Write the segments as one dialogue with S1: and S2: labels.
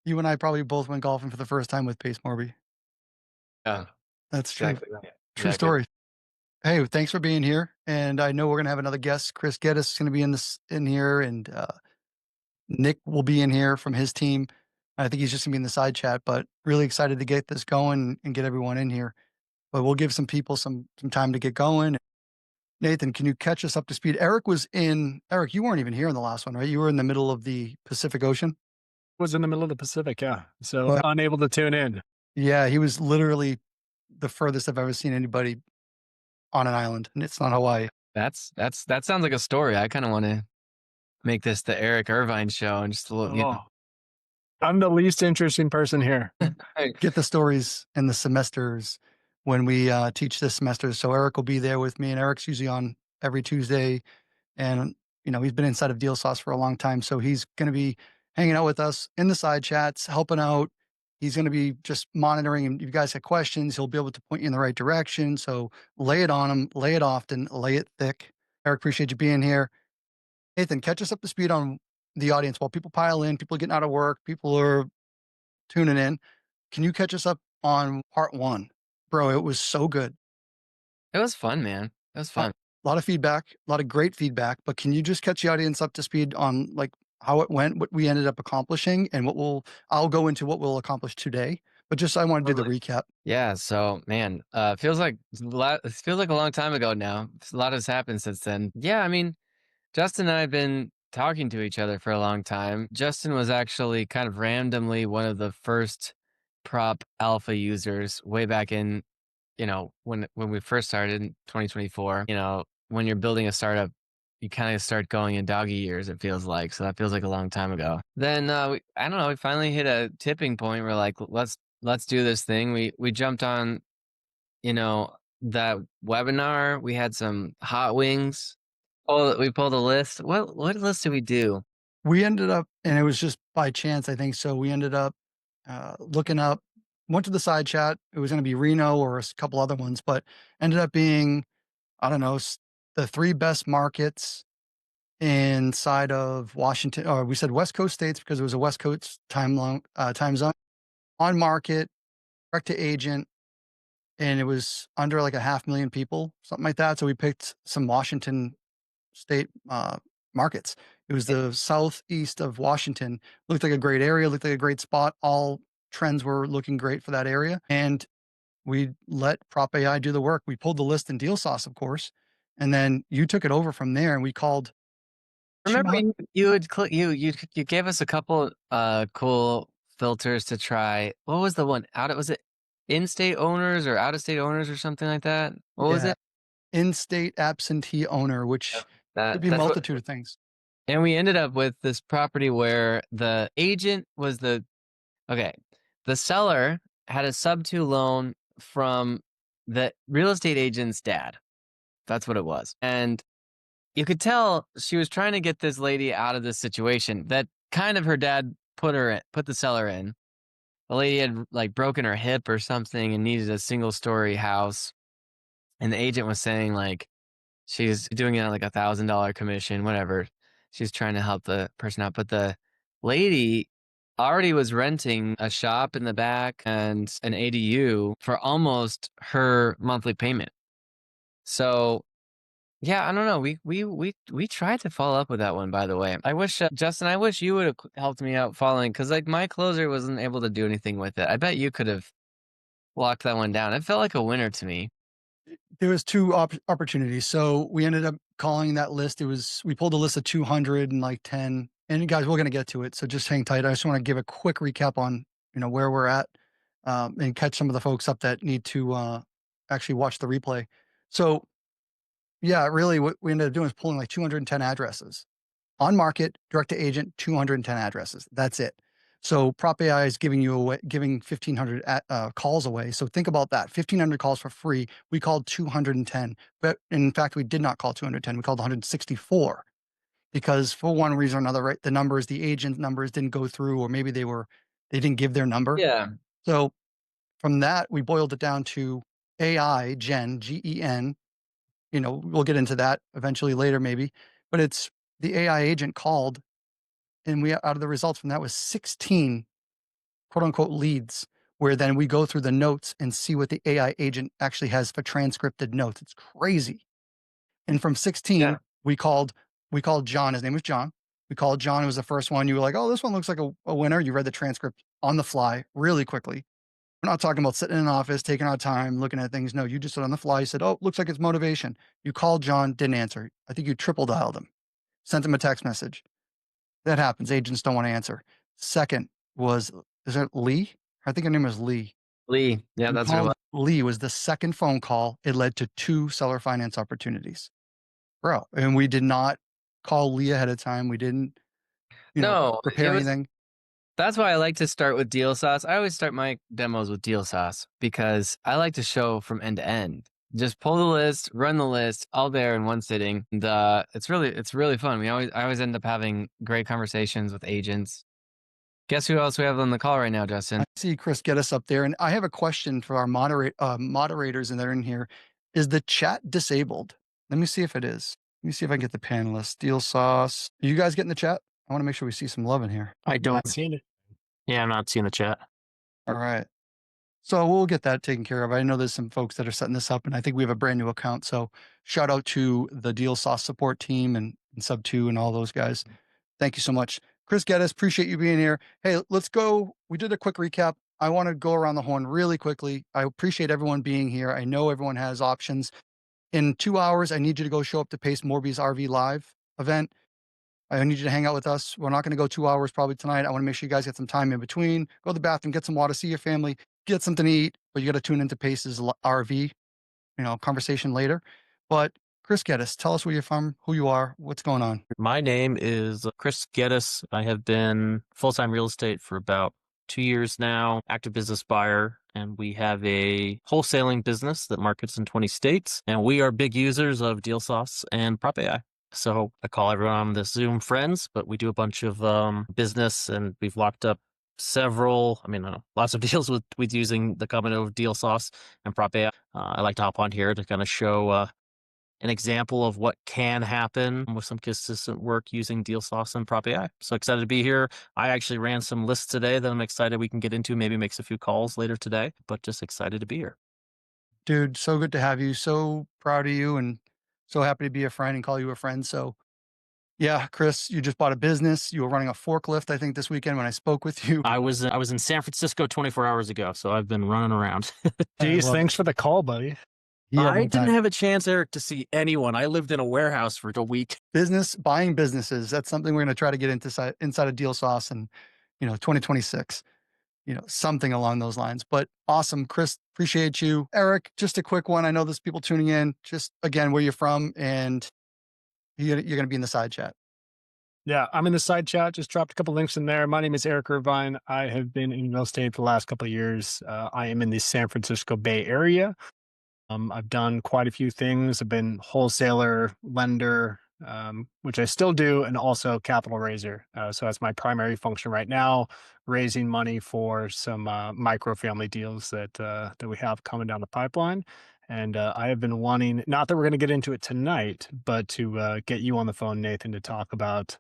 S1: You and I probably both went golfing for the first time with Pace Morby.
S2: Yeah,
S1: That's true.
S2: exactly right.
S1: True
S2: Exactly.
S1: story. Hey, thanks for being here. And I know we're gonna have another guest. Chris Geddes is gonna be in here, and Nick will be in here from his team. I think he's just gonna be in the side chat, but really excited to get this going and get everyone in here. But we'll give some people some time to get going. Nathan, can you catch us up to speed? Eric, you weren't even here in the last one, right? You were in the middle of the Pacific Ocean.
S3: Was in the middle of the Pacific, yeah. So
S1: But
S3: unable to tune in.
S1: yeah, he was literally the furthest I've ever seen anybody on an island, and it's not Hawaii.
S2: That sounds like a story. I kind of want to make this the Eric Irvine show and just a little,
S3: Oh, I'm the least interesting person here.
S1: Get the stories and the semesters when we teach this semester. So Eric will be there with me, and Eric's usually on every Tuesday. And he's been inside of DealSauce for a long time, so he's going to be hanging out with us in the side chats, helping out. He's going to be just monitoring, and if you guys have questions, he'll be able to point you in the right direction. So lay it on him, lay it often, lay it thick. Eric, appreciate you being here. Nathan, catch us up to speed on the audience while people pile in, people are getting out of work, people are tuning in. Can you catch us up on part one? Bro, it was so good.
S2: it was fun, man. It was
S1: A
S2: fun.
S1: lot of feedback, a lot of great feedback, but can you just catch the audience up to speed on like how it went, what we ended up accomplishing, and I'll go into what we'll accomplish today, but just I want to do the
S2: Totally.
S1: recap.
S2: Yeah. So, man, feels like it feels like a long time ago now. A lot has happened since then. Yeah. I mean, Justin and I have been talking to each other for a long time. Justin was actually kind of randomly one of the first prop alpha users way back in, when we first started in 2024. When you're building a startup, you kind of start going in doggy years, it feels like. So that feels like a long time ago. Then I don't know, we finally hit a tipping point. We're like, let's do this thing. We jumped on, you know, that webinar. We had some hot wings. Oh, we pulled a list. What list did we do?
S1: We ended up, and it was just by chance, I think. So we ended up looking up, went to the side chat. It was going to be Reno or a couple other ones, but ended up being, I don't know, the three best markets inside of Washington, or we said West Coast states because it was a West Coast time zone on market, direct to agent, and it was under like a 500,000 people, something like that. So we picked some Washington state markets. It was the southeast of Washington. Looked like a great area, looked like a great spot. All trends were looking great for that area. And we let Prop AI do the work. We pulled the list in DealSauce, of course. And then you took it over from there and we called
S2: Remember
S1: 200.
S2: you would click you gave us a couple cool filters to try. What was the one? Was it in-state owners or out-of-state owners or something like that? What was
S1: Yeah.
S2: it?
S1: In-state absentee owner, which
S2: Yep.
S1: could be a
S2: That's what.
S1: multitude of things.
S2: And we ended up with this property where the agent was okay. The seller had a sub-2 loan from the real estate agent's dad. That's what it was. And you could tell she was trying to get this lady out of this situation that kind of her dad put the seller in. The lady had like broken her hip or something and needed a single story house. And the agent was saying like she's doing it on like $1,000 commission, whatever. She's trying to help the person out. But the lady already was renting a shop in the back and an ADU for almost her monthly payment. So yeah, I don't know. We tried to follow up with that one, by the way. I wish Justin, I wish you would have helped me out following because like my closer wasn't able to do anything with it. I bet you could have locked that one down. It felt like a winner to me.
S1: There was two opportunities. So we ended up calling that list. We pulled a list of 200 and like 10. And guys, we're going to get to it. So just hang tight. I just want to give a quick recap on, where we're at, and catch some of the folks up that need to actually watch the replay. So yeah, really what we ended up doing is pulling like 210 addresses on market, direct to agent, 210 addresses. That's it. So Prop AI is giving 1,500 calls away. So think about that: 1,500 calls for free. We called 210, but in fact, we did not call 210. We called 164 because for one reason or another, right? The agent numbers didn't go through, or maybe they didn't give their number.
S2: Yeah.
S1: So from that, we boiled it down to AI GEN. We'll get into that eventually later, maybe, but it's the AI agent called, and we out of the results from that was 16 quote unquote leads, where then we go through the notes and see what the AI agent actually has for transcripted notes. It's crazy. And from 16,
S2: Yeah.
S1: we called John. His name was John. We called John. It was the first one. You were like, oh, this one looks like a winner. You read the transcript on the fly really quickly. We're not talking about sitting in an office, taking our time, looking at things. No, you just said on the fly, you said, oh, looks like it's motivation. You called John, didn't answer. I think you triple dialed him, sent him a text message. That happens. Agents don't want to answer. Second was, is it Lee? I think her name was Lee.
S2: Lee. Yeah,
S1: You
S2: that's what it was.
S1: called Lee, was the second phone call. It led to 2 seller finance opportunities. Bro, and we did not call Lee ahead of time. We didn't,
S2: No, it
S1: prepare
S2: was.
S1: anything.
S2: That's why I like to start with DealSauce. I always start my demos with DealSauce because I like to show from end to end. Just pull the list, run the list, all there in one sitting. And it's really fun. I always end up having great conversations with agents. Guess who else we have on the call right now, Justin?
S1: I see Chris Geddes up there, and I have a question for our moderators, and they're in here. Is the chat disabled? Let me see if it is. Let me see if I can get the panelists. Deal sauce. You guys get in the chat? I want to make sure we see some love in here.
S3: I don't see it. Yeah, I'm not seeing the chat.
S1: All right. So we'll get that taken care of. I know there's some folks that are setting this up, and I think we have a brand new account. So shout out to the Deal Sauce support team and Sub 2 and all those guys. Thank you so much. Chris Geddes, appreciate you being here. Hey, let's go. We did a quick recap. I want to go around the horn really quickly. I appreciate everyone being here. I know everyone has options. In 2 hours, I need you to go show up to Pace Morby's RV Live event. I need you to hang out with us. We're not going to go 2 hours probably tonight. I want to make sure you guys get some time in between. Go to the bathroom, get some water, see your family, get something to eat. But you got to tune into Pace's RV, conversation later. But Chris Geddes, tell us where you're from, who you are, what's going on.
S4: My name is Chris Geddes. I have been full-time real estate for about 2 years now, active business buyer, and we have a wholesaling business that markets in 20 states, and we are big users of DealSauce and Prop.ai. So I call everyone on the Zoom friends, but we do a bunch of business, and we've locked up lots of deals with using the combination of DealSauce and Prop.ai. I like to hop on here to kind of show an example of what can happen with some consistent work using DealSauce and Prop.ai. So excited to be here. I actually ran some lists today that I'm excited we can get into, maybe makes a few calls later today, but just excited to be here.
S1: Dude, so good to have you. So proud of you and so happy to be a friend and call you a friend. So yeah, Chris, you just bought a business. You were running a forklift, I think, this weekend when I spoke with you.
S4: I was in San Francisco 24 hours ago, so I've been running around.
S3: Geez, thanks for the call, buddy.
S1: Yeah,
S4: I didn't have a chance, Eric, to see anyone. I lived in a warehouse for a week.
S1: buying businesses. That's something we're going to try to get into inside of Deal Sauce and 2026. Something along those lines. But awesome, Chris. Appreciate you, Eric. Just a quick one. I know there's people tuning in. Just again, where you're from, and you're going to be in the side chat.
S3: Yeah, I'm in the side chat. Just dropped a couple links in there. My name is Eric Irvine. I have been in real estate for the last couple of years. I am in the San Francisco Bay Area. I've done quite a few things. I've been wholesaler, lender, which I still do, and also capital raiser. So that's my primary function right now, raising money for some micro-family deals that we have coming down the pipeline. And I have been wanting, not that we're going to get into it tonight, but to get you on the phone, Nathan, to talk about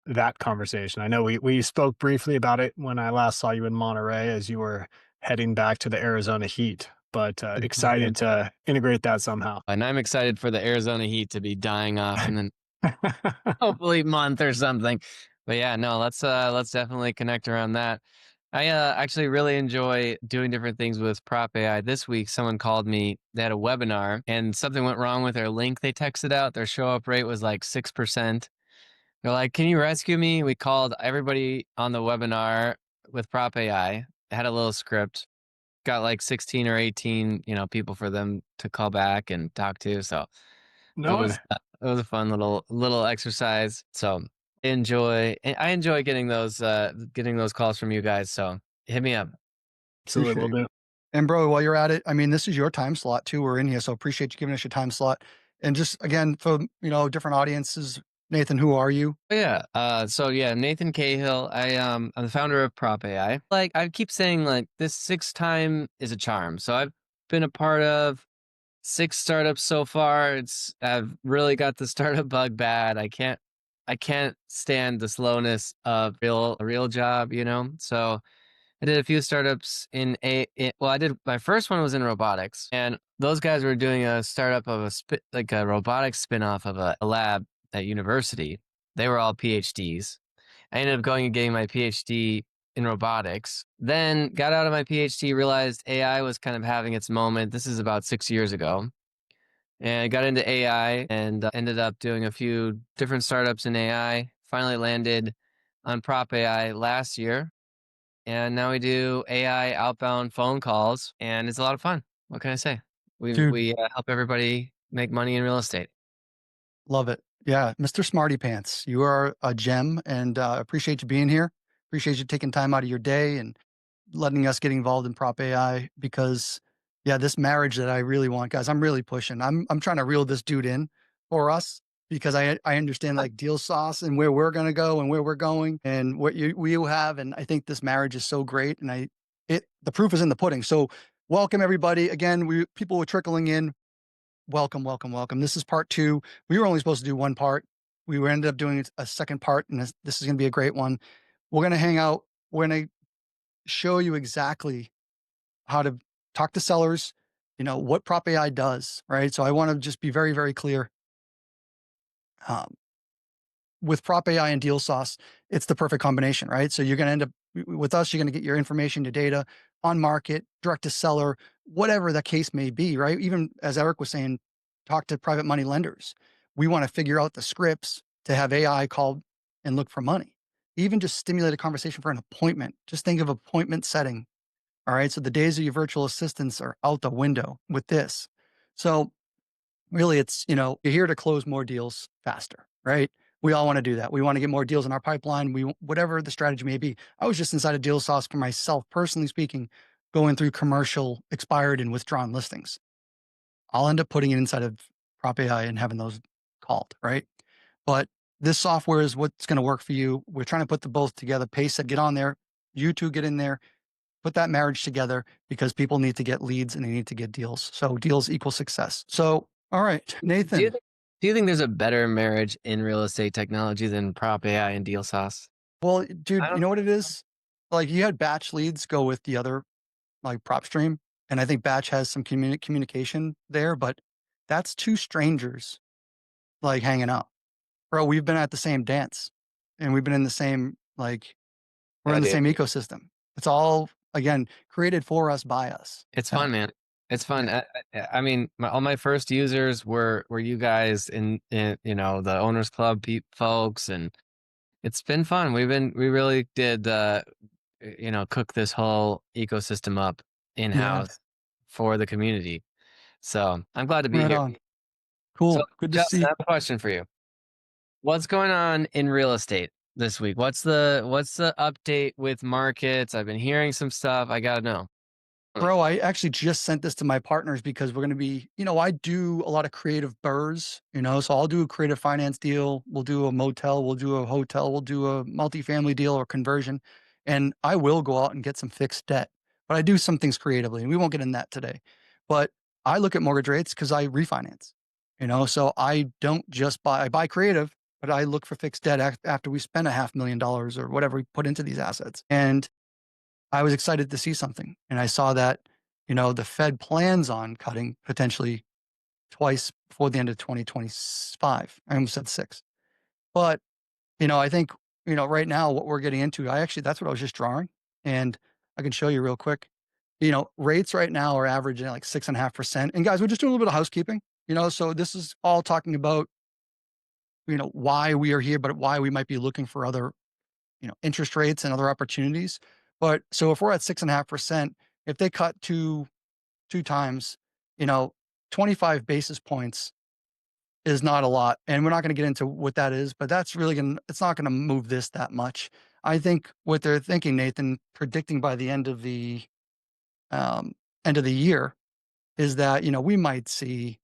S3: that conversation. I know we spoke briefly about it when I last saw you in Monterey as you were heading back to the Arizona heat, but excited to integrate that somehow.
S2: And I'm excited for the Arizona heat to be dying off in the hopefully month or something. But yeah, no, let's definitely connect around that. I actually really enjoy doing different things with Prop.ai. This week, someone called me. They had a webinar, and something went wrong with their link they texted out. Their show up rate was like 6%. They're like, "Can you rescue me?" We called everybody on the webinar with Prop.ai. Had a little script. Got like 16 or 18, people for them to call back and talk to. So it was a fun little exercise. So I enjoy getting those calls from you guys. So hit me up.
S3: Absolutely, will do.
S1: And bro, while you're at it, this is your time slot too. We're in here, so appreciate you giving us your time slot. And just again, for different audiences, Nathan, who are you?
S2: Yeah. Nathan Cahill. I'm the founder of Prop.ai. Like I keep saying, like this 6 time is a charm. So I've been a part of 6 startups so far. I've really got the startup bug bad. I can't stand the slowness of a real job, So I did a few startups well, I did, my first one was in robotics, and those guys were doing a startup of a robotics spinoff of a lab at university. They were all PhDs. I ended up going and getting my PhD in robotics, then got out of my PhD, realized AI was kind of having its moment. This is about 6 years ago. And I got into AI and ended up doing a few different startups in AI. Finally landed on Prop.ai last year. And now we do AI outbound phone calls, and it's a lot of fun. What can I say?
S1: Dude,
S2: We help everybody make money in real estate.
S1: love it. Yeah, Mr. Smarty Pants, you are a gem, and appreciate you being here. Appreciate you taking time out of your day and letting us get involved in Prop AI because, yeah, this marriage that I really want, guys, I'm really pushing. I'm trying to reel this dude in for us because I understand like DealSauce and where we're gonna go and where we're going and what you have, and I think this marriage is so great, and the proof is in the pudding. So welcome everybody again. People were trickling in. Welcome, welcome, welcome. This is part 2. We were only supposed to do one part. We ended up doing a second part, and this is going to be a great one. We're going to hang out. We're going to show you exactly how to talk to sellers, what Prop AI does, right? So I want to just be very, very clear. Um, with Prop AI and DealSauce, it's the perfect combination, right? So you're going to end up with us, you're going to get your information, your data on market, direct to seller, whatever the case may be, right? Even as Eric was saying, talk to private money lenders. We want to figure out the scripts to have AI call and look for money. Even just stimulate a conversation for an appointment. Just think of appointment setting. All right. So the days of your virtual assistants are out the window with this. So really it's, you're here to close more deals faster, right? We all want to do that. We want to get more deals in our pipeline. Whatever the strategy may be. I was just inside of DealSauce for myself, personally speaking, going through commercial expired and withdrawn listings. I'll end up putting it inside of Prop AI and having those called, right? But this software is what's going to work for you. We're trying to put the both together. Pace said, get on there. You two get in there, put that marriage together because people need to get leads and they need to get deals. So deals equal success. So, all right, Nathan.
S2: Do you think there's a better marriage in real estate technology than Prop AI and DealSauce?
S1: Well, dude, you know what it is? Like you had batch leads go with the other like prop stream. And I think batch has some communication there, but that's two strangers like hanging out. Bro, we've been at the same dance and we've been in the same, like, we're
S2: Yeah,
S1: in the
S2: dude.
S1: same ecosystem. It's all, again, created for us by us.
S2: It's fun, man. It's fun. I mean, all my first users were you guys in the owners club folks, and it's been fun. We really did cook this whole ecosystem up in house for the community. So I'm glad to be
S1: Right
S2: here.
S1: on. Cool.
S2: So,
S1: Good to
S2: Justin,
S1: see.
S2: I have a question for you. What's going on in real estate this week? What's the update with markets? I've been hearing some stuff. I gotta know.
S1: Bro, I actually just sent this to my partners because we're going to be, I do a lot of creative burrs, so I'll do a creative finance deal. We'll do a motel, we'll do a hotel, we'll do a multifamily deal or conversion. And I will go out and get some fixed debt, but I do some things creatively and we won't get in that today. But I look at mortgage rates because I refinance, so I don't just I buy creative, but I look for fixed debt after we spend $500,000 or whatever we put into these assets. And I was excited to see something. And I saw that, the Fed plans on cutting potentially twice before the end of 2025. I almost said 6. But, I think, right now what we're getting into, that's what I was just drawing. And I can show you real quick. Rates right now are averaging like 6.5%. And guys, we're just doing a little bit of housekeeping, so this is all talking about, why we are here, but why we might be looking for other interest rates and other opportunities. But so if we're at 6.5%, if they cut two times, 25 basis points is not a lot. And we're not going to get into what that is, but that's really it's not going to move this that much. I think what they're thinking, Nathan, predicting by the um, end of the year is that, we might see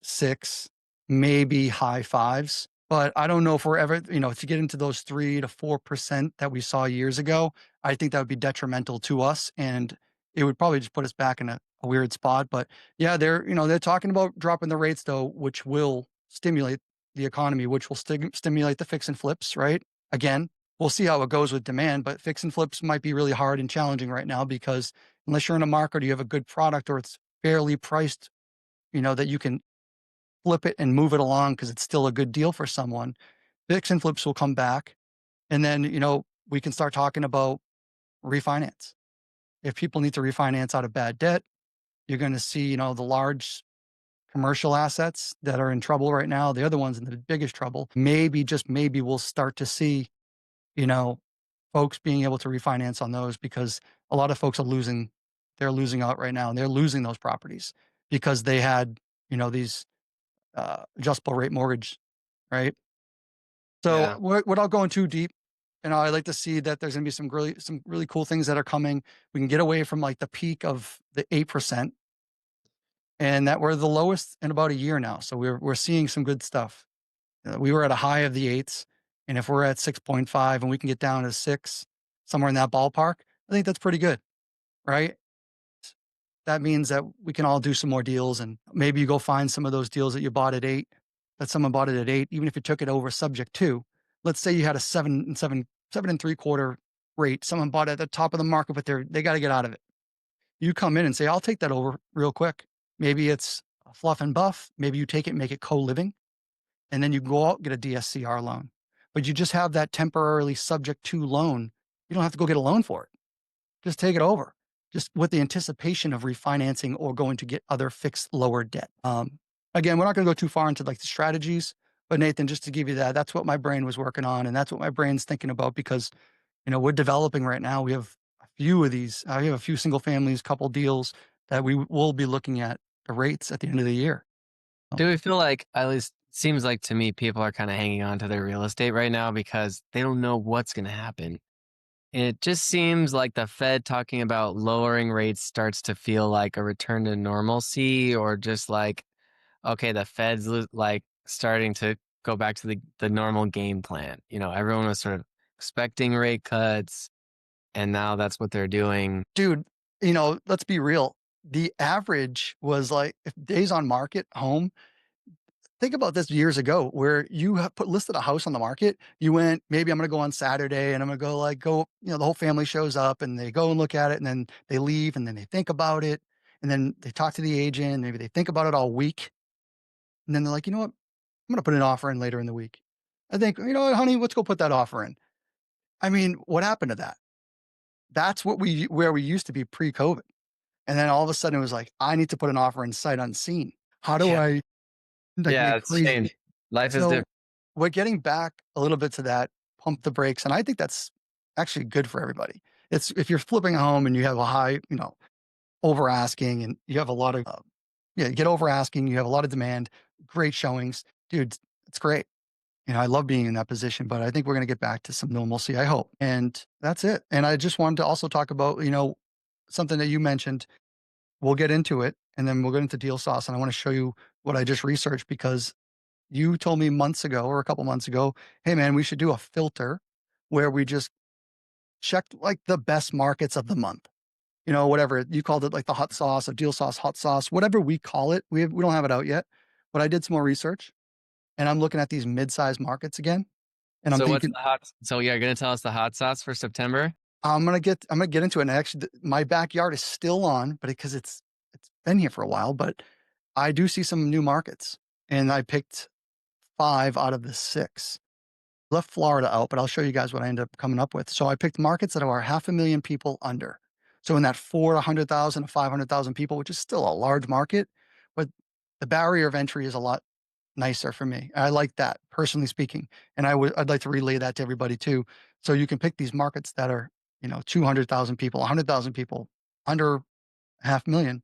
S1: 6, maybe high 5s. But I don't know if we're ever, to get into those 3 to 4% that we saw years ago, I think that would be detrimental to us. And it would probably just put us back in a weird spot. But yeah, they're talking about dropping the rates though, which will stimulate the economy, which will stimulate the fix and flips, right? Again, we'll see how it goes with demand, but fix and flips might be really hard and challenging right now because unless you're in a market or you have a good product or it's fairly priced, that you can flip it and move it along because it's still a good deal for someone, fix and flips will come back. And then, we can start talking about refinance. If people need to refinance out of bad debt, you're going to see, the large commercial assets that are in trouble right now. The other ones in the biggest trouble. Maybe, just maybe, we'll start to see, you know, folks being able to refinance on those because a lot of folks are losing. They're losing out right now, and they're losing those properties because they had, these adjustable rate mortgage, right? So
S2: Yeah.
S1: without going too deep, I like to see that there's going to be some really cool things that are coming. We can get away from like the peak of the 8%, and that we're the lowest in about a year now. So we're seeing some good stuff. We were at a high of the eights, and if we're at 6.5 and we can get down to 6, somewhere in that ballpark, I think that's pretty good, right? That means that we can all do some more deals, and maybe you go find some of those deals that you bought at 8, that someone bought it at 8, even if you took it over subject to. Let's say you had a 7.75 rate. Someone bought it at the top of the market, but they got to get out of it. You come in and say, I'll take that over real quick. Maybe it's a fluff and buff. Maybe you take it and make it co-living, and then you go out and get a DSCR loan. But you just have that temporarily subject to loan. You don't have to go get a loan for it. Just take it over, just with the anticipation of refinancing or going to get other fixed lower debt. Again, we're not going to go too far into like the strategies, but Nathan, just to give you that's what my brain was working on, and that's what my brain's thinking about because we're developing right now. We have a few of these. We have a few single families, couple deals that we will be looking at the rates at the end of the year.
S2: Do we feel like, at least seems like to me, people are kind of hanging on to their real estate right now because they don't know what's going to happen. And it just seems like the Fed talking about lowering rates starts to feel like a return to normalcy, or just like, okay, the Fed's like starting to go back to the normal game plan. Everyone was sort of expecting rate cuts, and now that's what they're doing.
S1: Dude, let's be real. The average was like if days on market home. Think about this years ago where you have listed a house on the market. You went, maybe I'm going to go on Saturday and I'm going to the whole family shows up and they go and look at it and then they leave and then they think about it. And then they talk to the agent. Maybe they think about it all week. And then they're like, you know what? I'm going to put an offer in later in the week. I think, you know what, honey, let's go put that offer in. I mean, what happened to that? That's where we used to be pre-COVID. And then all of a sudden it was like, I need to put an offer in sight unseen. How do
S2: Yeah.
S1: I
S2: Yeah,
S1: make
S2: it's
S1: crazy?
S2: changed. Life is
S1: So
S2: different.
S1: we're getting back a little bit to that, pump the brakes. And I think that's actually good for everybody. It's if you're flipping a home and you have a high, over asking and you have a lot of, you get over asking, you have a lot of demand, great showings, dude, it's great. I love being in that position, but I think we're going to get back to some normalcy, I hope. And that's it. And I just wanted to also talk about, something that you mentioned. We'll get into it and then we'll get into DealSauce. And I want to show you what I just researched because you told me months ago or a couple months ago, hey man, we should do a filter where we just checked like the best markets of the month. Whatever you called it, like the hot sauce, a DealSauce hot sauce, whatever we call it. We don't have it out yet, but I did some more research and I'm looking at these mid-sized markets again. And I'm
S2: So what's
S1: thinking,
S2: the hot? So you're gonna tell us the hot sauce for September?
S1: I'm gonna get into it. And actually, my backyard is still on, but because it's been here for a while. But I do see some new markets, and I picked 5 out of the 6. Left Florida out, but I'll show you guys what I ended up coming up with. So I picked markets that are 500,000 people under. So in that 4 to 100,000 to 500,000 people, which is still a large market, but the barrier of entry is a lot nicer for me. I like that, personally speaking, and I'd like to relay that to everybody too. So you can pick these markets that are 200,000 people, 100,000 people, under 500,000,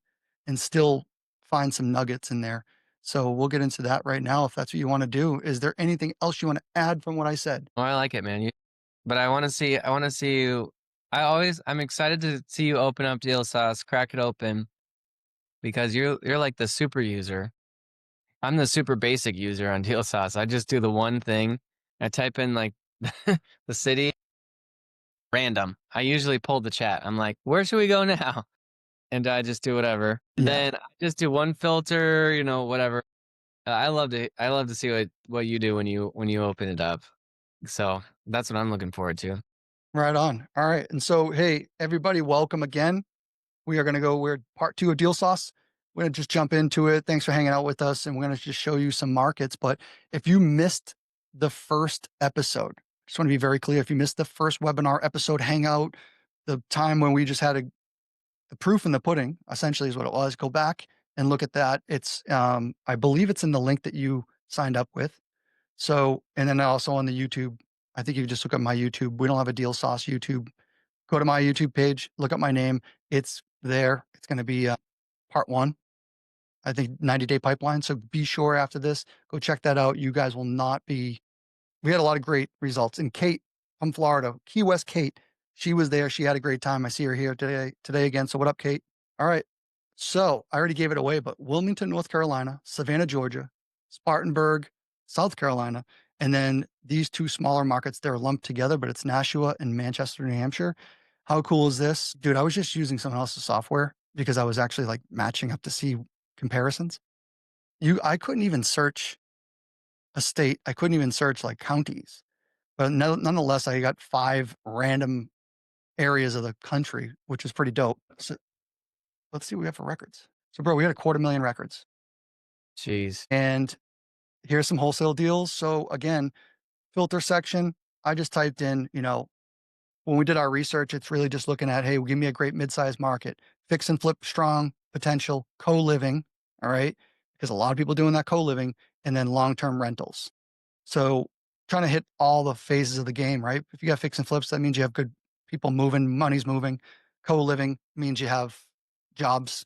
S1: and still find some nuggets in there. So we'll get into that right now if that's what you want to do. Is there anything else you want to add from what I said?
S2: Oh, I like it, man. But I want to see. I want to see you. I'm excited to see you open up DealSauce, crack it open, because you're like the super user. I'm the super basic user on DealSauce. I just do the one thing. I type in like the city, random. I usually pull the chat. I'm like, where should we go now? And I just do whatever.
S1: Yeah.
S2: Then I just do one filter, whatever. I love to see what you do when you open it up. So That's what I'm looking forward to.
S1: Right on. All right. And so, hey, everybody, welcome again. We're part 2 of DealSauce. We're going to just jump into it. Thanks for hanging out with us. And we're going to just show you some markets. But if you missed the first episode, just want to be very clear. If you missed the first webinar episode hangout, the time when we just had the proof in the pudding, essentially is what it was, go back and look at that. It's, I believe it's in the link that you signed up with. So, and then also on the YouTube, I think you just look at my YouTube. We don't have a DealSauce YouTube. Go to my YouTube page, look up my name. It's there. It's going to be part 1, I think 90-day pipeline. So be sure after this, go check that out. You guys will not be, we had a lot of great results. And Kate from Florida, Key West Kate, she was there. She had a great time. I see her here today again. So what up, Kate? All right. So I already gave it away, but Wilmington, North Carolina, Savannah, Georgia, Spartanburg, South Carolina, and then these 2 smaller markets, they're lumped together, but it's Nashua and Manchester, New Hampshire. How cool is this? Dude, I was just using someone else's software because I was actually like matching up to see comparisons. I couldn't even search a state. I couldn't even search like counties, but nonetheless, I got 5 random areas of the country, which is pretty dope. So let's see what we have for records. So bro, we had 250,000 records.
S2: Jeez.
S1: And here's some wholesale deals. So again, filter section, I just typed in, when we did our research, it's really just looking at, hey, give me a great mid-sized market, fix and flip strong potential, co-living. All right. Because a lot of people doing that co-living, and then long-term rentals. So trying to hit all the phases of the game, right? If you got fix and flips, that means you have good people moving, money's moving. Co-living means you have jobs,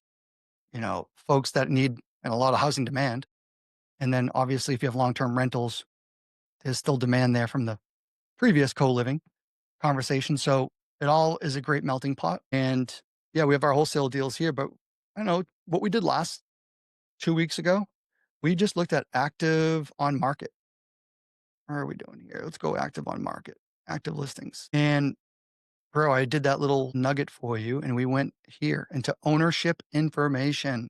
S1: folks that need, and a lot of housing demand. And then obviously if you have long-term rentals, there's still demand there from the previous co-living conversation. So it all is a great melting pot. And yeah, we have our wholesale deals here, but I know what we did last 2 weeks ago. We just looked at active on market. Where are we doing here? Let's go active on market, active listings. And bro, I did that little nugget for you, and we went here into ownership information.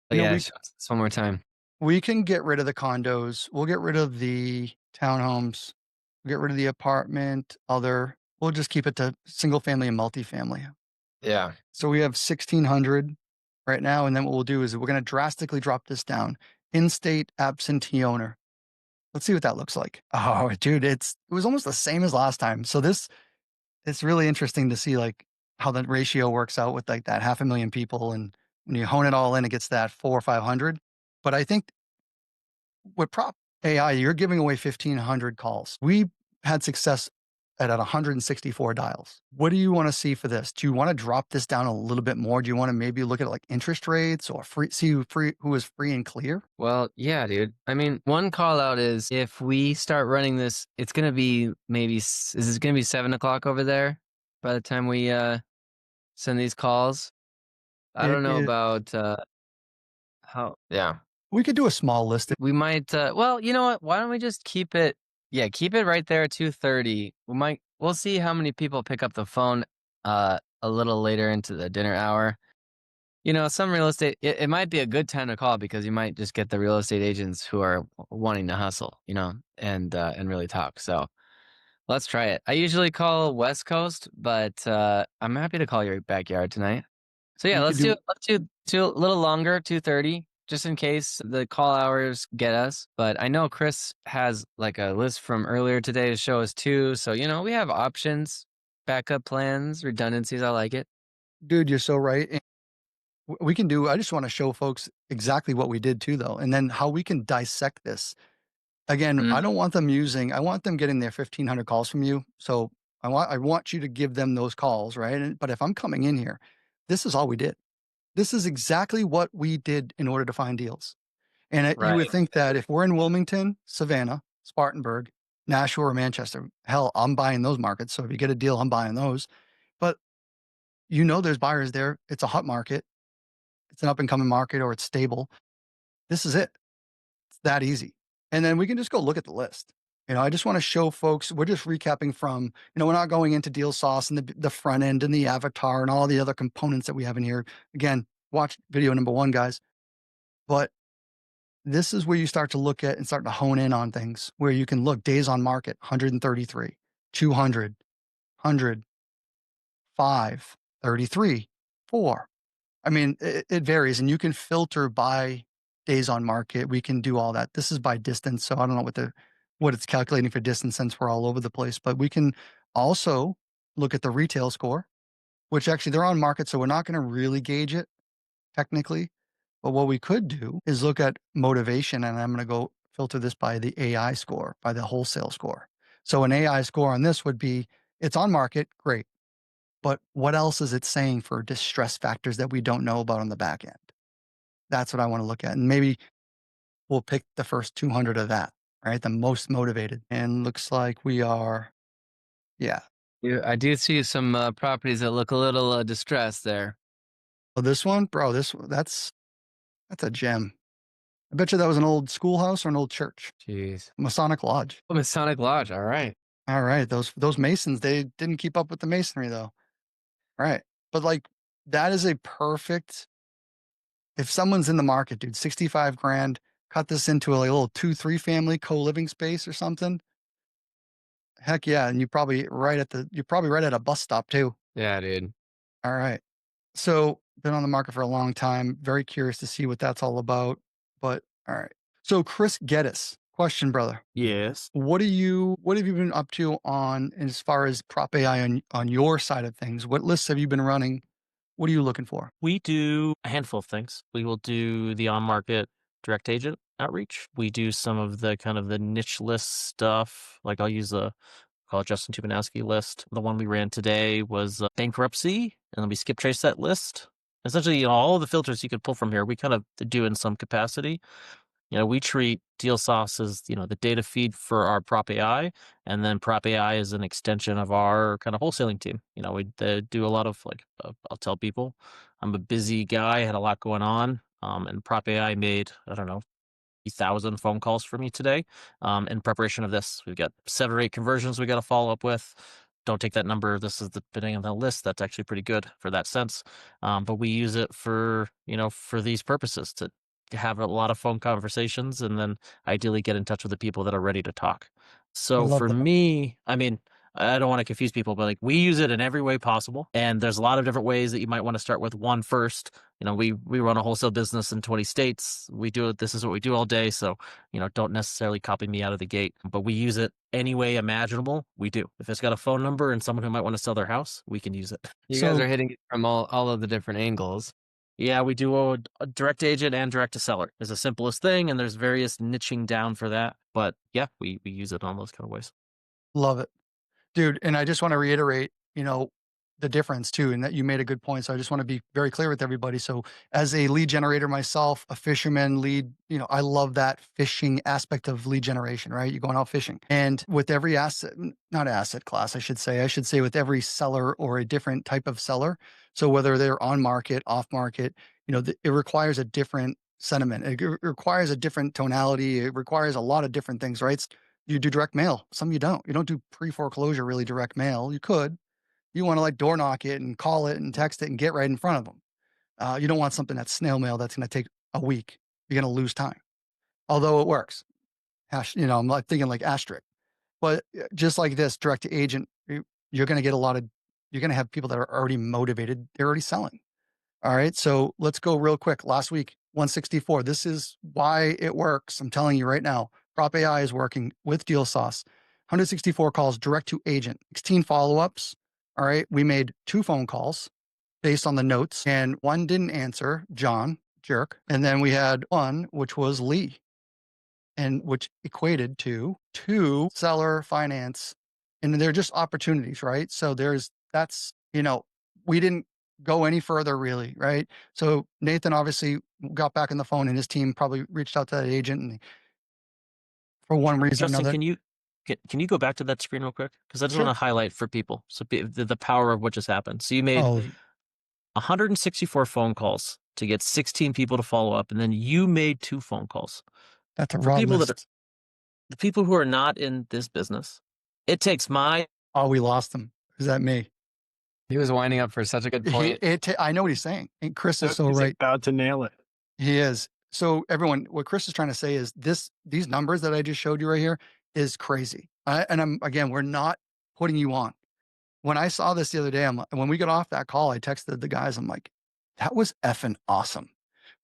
S2: Oh,
S1: You know,
S2: yeah,
S1: we
S2: show us this one more time.
S1: we can get rid of the condos. We'll get rid of the townhomes. We'll get rid of the apartment, we'll just keep it to single family and multifamily.
S2: Yeah.
S1: So we have 1,600 right now. And then what we'll do is we're going to drastically drop this down. In-state absentee owner. Let's see what that looks like. Oh, dude, it was almost the same as last time. So it's really interesting to see like how the ratio works out with like that 500,000 people. And when you hone it all in, it gets that 400 or 500. But I think with Prop.ai, you're giving away 1,500 calls. We had success at 164 dials. What do you want to see for this? Do you want to drop this down a little bit more? Do you want to maybe look at like interest rates or see who is free and clear?
S2: Well, yeah, dude. I mean, one call out is if we start running this, it's going to be is it going to be 7:00 over there by the time we send these calls? I don't know about yeah.
S1: We could do a small list.
S2: We might well, you know what? Why don't we just keep it right there at 2:30. We'll see how many people pick up the phone a little later into the dinner hour. Some real estate, it might be a good time to call because you might just get the real estate agents who are wanting to hustle, and really talk. So let's try it. I usually call West Coast, but I'm happy to call your backyard tonight. So yeah, let's do a little longer, 2:30, just in case the call hours get us. But I know Chris has like a list from earlier today to show us too. So we have options, backup plans, redundancies. I like it.
S1: Dude, you're so right. And we can I just want to show folks exactly what we did too, though, and then how we can dissect this. Again, I don't want them I want them getting their 1,500 calls from you. So I want you to give them those calls, right? But if I'm coming in here, this is all we did. This is exactly what we did in order to find deals. And you would think that if we're in Wilmington, Savannah, Spartanburg, Nashua, or Manchester, hell, I'm buying those markets. So if you get a deal, I'm buying those. But there's buyers there. It's a hot market. It's an up and coming market, or it's stable. This is it. It's that easy. And then we can just go look at the list. I just want to show folks, we're just recapping from, we're not going into DealSauce and the front end and the avatar and all the other components that we have in here. Again, watch video number 1, guys. But this is where you start to look at and start to hone in on things where you can look days on market, 133, 200, 100, 5, 33, 4. I mean, it varies, and you can filter by days on market. We can do all that. This is by distance, so I don't know what it's calculating for distance since we're all over the place. But we can also look at the retail score, which actually they're on market, so we're not going to really gauge it technically. But what we could do is look at motivation, and I'm going to go filter this by the AI score, by the wholesale score. So an AI score on this would be it's on market, great. But what else is it saying for distress factors that we don't know about on the back end? That's what I want to look at. And maybe we'll pick the first 200 of that, right? The most motivated. And looks like we are, yeah.
S2: Yeah, I do see some properties that look a little distressed there.
S1: Oh, this one, bro, that's a gem. I bet you that was an old schoolhouse or an old church.
S2: Jeez.
S1: Masonic Lodge.
S2: Oh, Masonic Lodge. All right.
S1: All right. Those Masons, they didn't keep up with the masonry though. Right. But like that is a perfect, if someone's in the market, dude, 65 grand, cut this into a little 2-3 family co-living space or something. Heck yeah. And you're probably right at a bus stop too.
S2: Yeah, dude.
S1: All right. So been on the market for a long time. Very curious to see what that's all about. But all right. So Chris Geddes, question, brother.
S4: Yes.
S1: What have you been up to on as far as Prop AI on your side of things? What lists have you been running? What are you looking for?
S4: We do a handful of things. We will do the on-market direct agent outreach. We do some of the kind of the niche list stuff. Like I'll use call it Justin Tuminowski list. The one we ran today was bankruptcy, and then we skip trace that list. Essentially, all the filters you could pull from here, we kind of do in some capacity. We treat DealSauce as, the data feed for our Prop AI, and then Prop AI is an extension of our kind of wholesaling team. We do a lot of I'll tell people I'm a busy guy, had a lot going on, and Prop AI made, I don't know, 1,000 phone calls for me today in preparation of this. We've got 7 or 8 conversions we got to follow up with. Don't take that number. This is the beginning of the list. That's actually pretty good for that sense. But we use it for these purposes to have a lot of phone conversations and then ideally get in touch with the people that are ready to talk.
S1: I
S4: So
S1: love
S4: for
S1: that.
S4: me, I mean, I don't want to confuse people, but like we use it in every way possible. And there's a lot of different ways that you might want to start with one first. We run a wholesale business in 20 states. We do it. This is what we do all day. So, don't necessarily copy me out of the gate, but we use it any way imaginable. We do. If it's got a phone number and someone who might want to sell their house, we can use it.
S2: You guys
S1: So-
S2: are hitting it from all of the different angles.
S4: Yeah, we do a direct agent and direct to seller is the simplest thing. And there's various niching down for that. But yeah, we use it on those kind of ways.
S1: Love it. Dude, and I just want to reiterate, the difference too, and that you made a good point. So I just want to be very clear with everybody. So as a lead generator myself, a fisherman lead, I love that fishing aspect of lead generation, right? You're going out fishing. And with every not asset class, I should say with every seller or a different type of seller. So whether they're on market, off market, it requires a different sentiment. It requires a different tonality. It requires a lot of different things, right? You do direct mail. Some you don't. You don't do pre-foreclosure really direct mail. You could. You want to like door knock it and call it and text it and get right in front of them. You don't want something that's snail mail that's going to take a week. You're going to lose time. Although it works. I'm like thinking like asterisk. But just like this, direct to agent, you're going to get you're going to have people that are already motivated. They're already selling. All right. So let's go real quick. Last week, 164. This is why it works. I'm telling you right now. Prop AI is working with DealSauce. 164 calls direct to agent, 16 follow-ups. All right. We made 2 phone calls based on the notes, and one didn't answer, John, jerk. And then we had one, which was Lee, and which equated to 2 seller finance. And they're just opportunities, right? So we didn't go any further really, right? So Nathan obviously got back on the phone and his team probably reached out to that agent and for one reason or
S4: Justin,
S1: another.
S4: can you go back to that screen real quick? Because I just
S1: Sure.
S4: want to highlight for people the power of what just happened. So you made
S1: Oh,
S4: 164 phone calls to get 16 people to follow up, and then you made 2 phone calls.
S1: that's a
S4: For
S1: raw
S4: people
S1: list.
S4: the people who are not in this business, it takes
S1: Oh, we lost him. Is that me?
S2: He was winding up for such a good point.
S1: I know what he's saying. And Chris is so
S3: He's
S1: right.
S3: about to nail it.
S1: He is. So everyone, what Chris is trying to say is these numbers that I just showed you right here is crazy. We're not putting you on. When I saw this the other day, when we got off that call, I texted the guys. I'm like, that was effing awesome.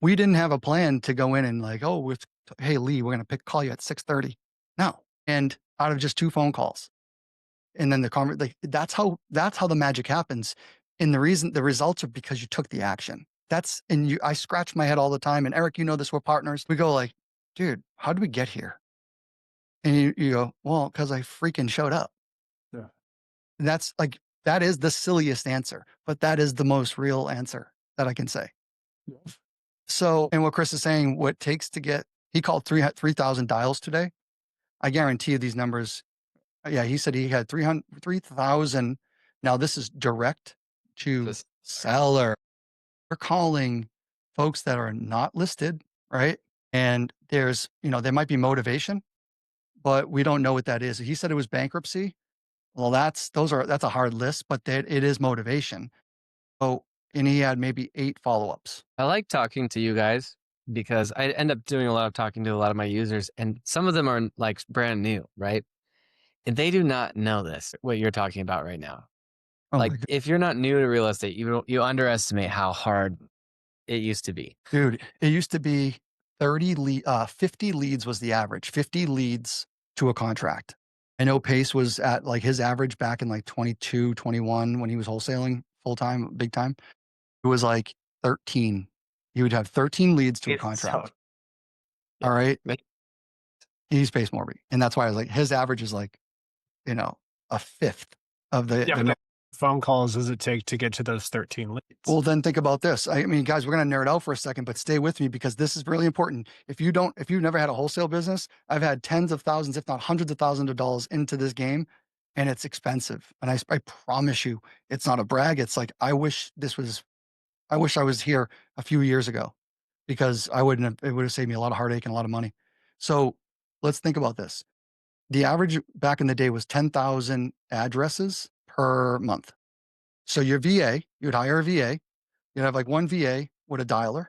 S1: We didn't have a plan to go in and like, oh, hey Lee, we're gonna call you at 6:30. No, and out of just 2 phone calls, and then that's how the magic happens. And the results are because you took the action. I scratch my head all the time. And Eric, you know this, we're partners. We go like, dude, how did we get here? And you go, well, because I freaking showed up.
S3: Yeah.
S1: And that is the silliest answer, but that is the most real answer that I can say.
S3: Yeah.
S1: So, and what Chris is saying, what it takes to get, he called 3,000 dials today. I guarantee you these numbers. Yeah, he said he had 3,000. Now this is direct to seller. We're calling folks that are not listed, right? And there might be motivation, but we don't know what that is. He said it was bankruptcy. Well, that's a hard list, but it is motivation. Oh, and he had maybe 8 follow-ups.
S2: I like talking to you guys because I end up doing a lot of talking to a lot of my users, and some of them are like brand new, right? And they do not know this, what you're talking about right now.
S1: Oh
S2: like
S1: my God.
S2: if you're not new to real estate, you underestimate how hard it used to be.
S1: Dude, it used to be 50 leads was the average, 50 leads to a contract. I know Pace was at like his average back in like 22, 21 when he was wholesaling full time, big time. It was like 13. He would have 13 leads to a contract. All right. He's Pace Morby. And that's why I was like, his average is like, a fifth of the
S3: phone calls does it take to get to those 13 leads?
S1: Well, then think about this. I mean, guys, we're going to nerd out for a second, but stay with me because this is really important. If you've never had a wholesale business, I've had tens of thousands, if not hundreds of thousands of dollars into this game, and it's expensive. And I promise you, it's not a brag. It's like, I wish I was here a few years ago because it would have saved me a lot of heartache and a lot of money. So let's think about this. The average back in the day was 10,000 addresses per month. So your VA, you would hire a VA, you'd have like one VA with a dialer,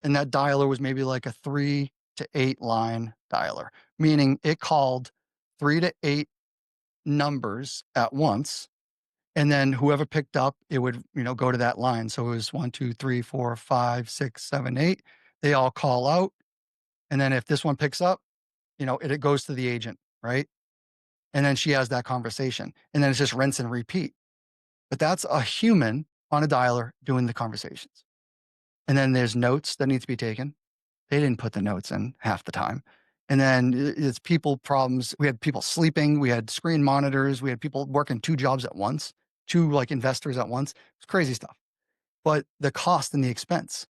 S1: and that dialer was maybe like a 3 to 8 line dialer, meaning it called 3 to 8 numbers at once. And then whoever picked up, it would, go to that line. So it was 1, 2, 3, 4, 5, 6, 7, 8. They all call out. And then if this one picks up, it goes to the agent, right? And then she has that conversation. And then it's just rinse and repeat. But that's a human on a dialer doing the conversations. And then there's notes that need to be taken. They didn't put the notes in half the time. And then it's people problems. We had people sleeping. We had screen monitors. We had people working 2 jobs at once, 2 like investors at once. It's crazy stuff. But the cost and the expense,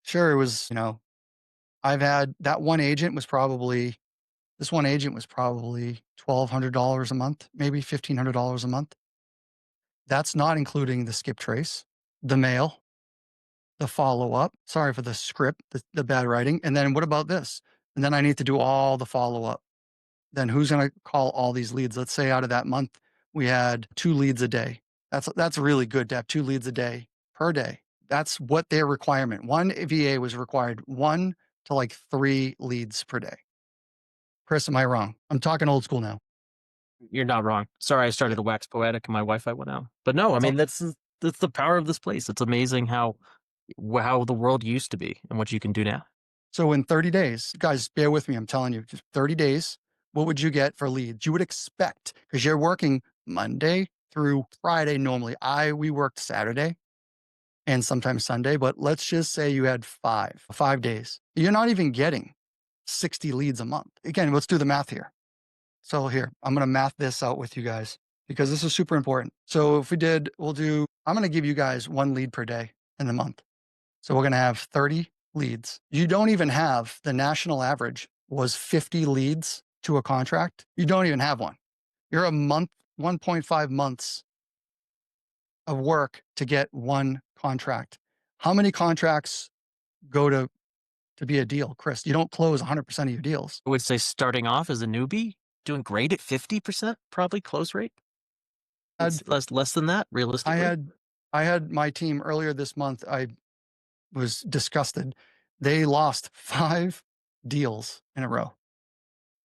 S1: sure, it was, I've had that one agent was probably $1,200 a month, maybe $1,500 a month. That's not including the skip trace, the mail, the follow-up. Sorry for the script, the bad writing. And then what about this? And then I need to do all the follow-up. Then who's going to call all these leads? Let's say out of that month, we had 2 leads a day. That's really good to have 2 leads a day per day. That's what their requirement. One VA was required 1 to like 3 leads per day. Chris, am I wrong? I'm talking old school now.
S4: You're not wrong. Sorry, I started to wax poetic and my Wi-Fi went out. But no, I mean that's the power of this place. It's amazing how the world used to be and what you can do now.
S1: So in 30 days, guys, bear with me. I'm telling you, just 30 days, what would you get for leads? You would expect, because you're working Monday through Friday normally. We worked Saturday and sometimes Sunday, but let's just say you had 5 days. You're not even getting 60 leads a month. Again, let's do the math here. So here, I'm going to math this out with you guys because this is super important. So if I'm going to give you guys 1 lead per day in the month. So we're going to have 30 leads. You don't even have, the national average was 50 leads to a contract. You don't even have one. You're a month, 1.5 months of work to get 1 contract. How many contracts go to be a deal, Chris? You don't close 100% of your deals.
S4: I would say starting off as a newbie, doing great at 50% probably close rate. It's less than that, realistically.
S1: I had my team earlier this month. I was disgusted. They lost 5 deals in a row,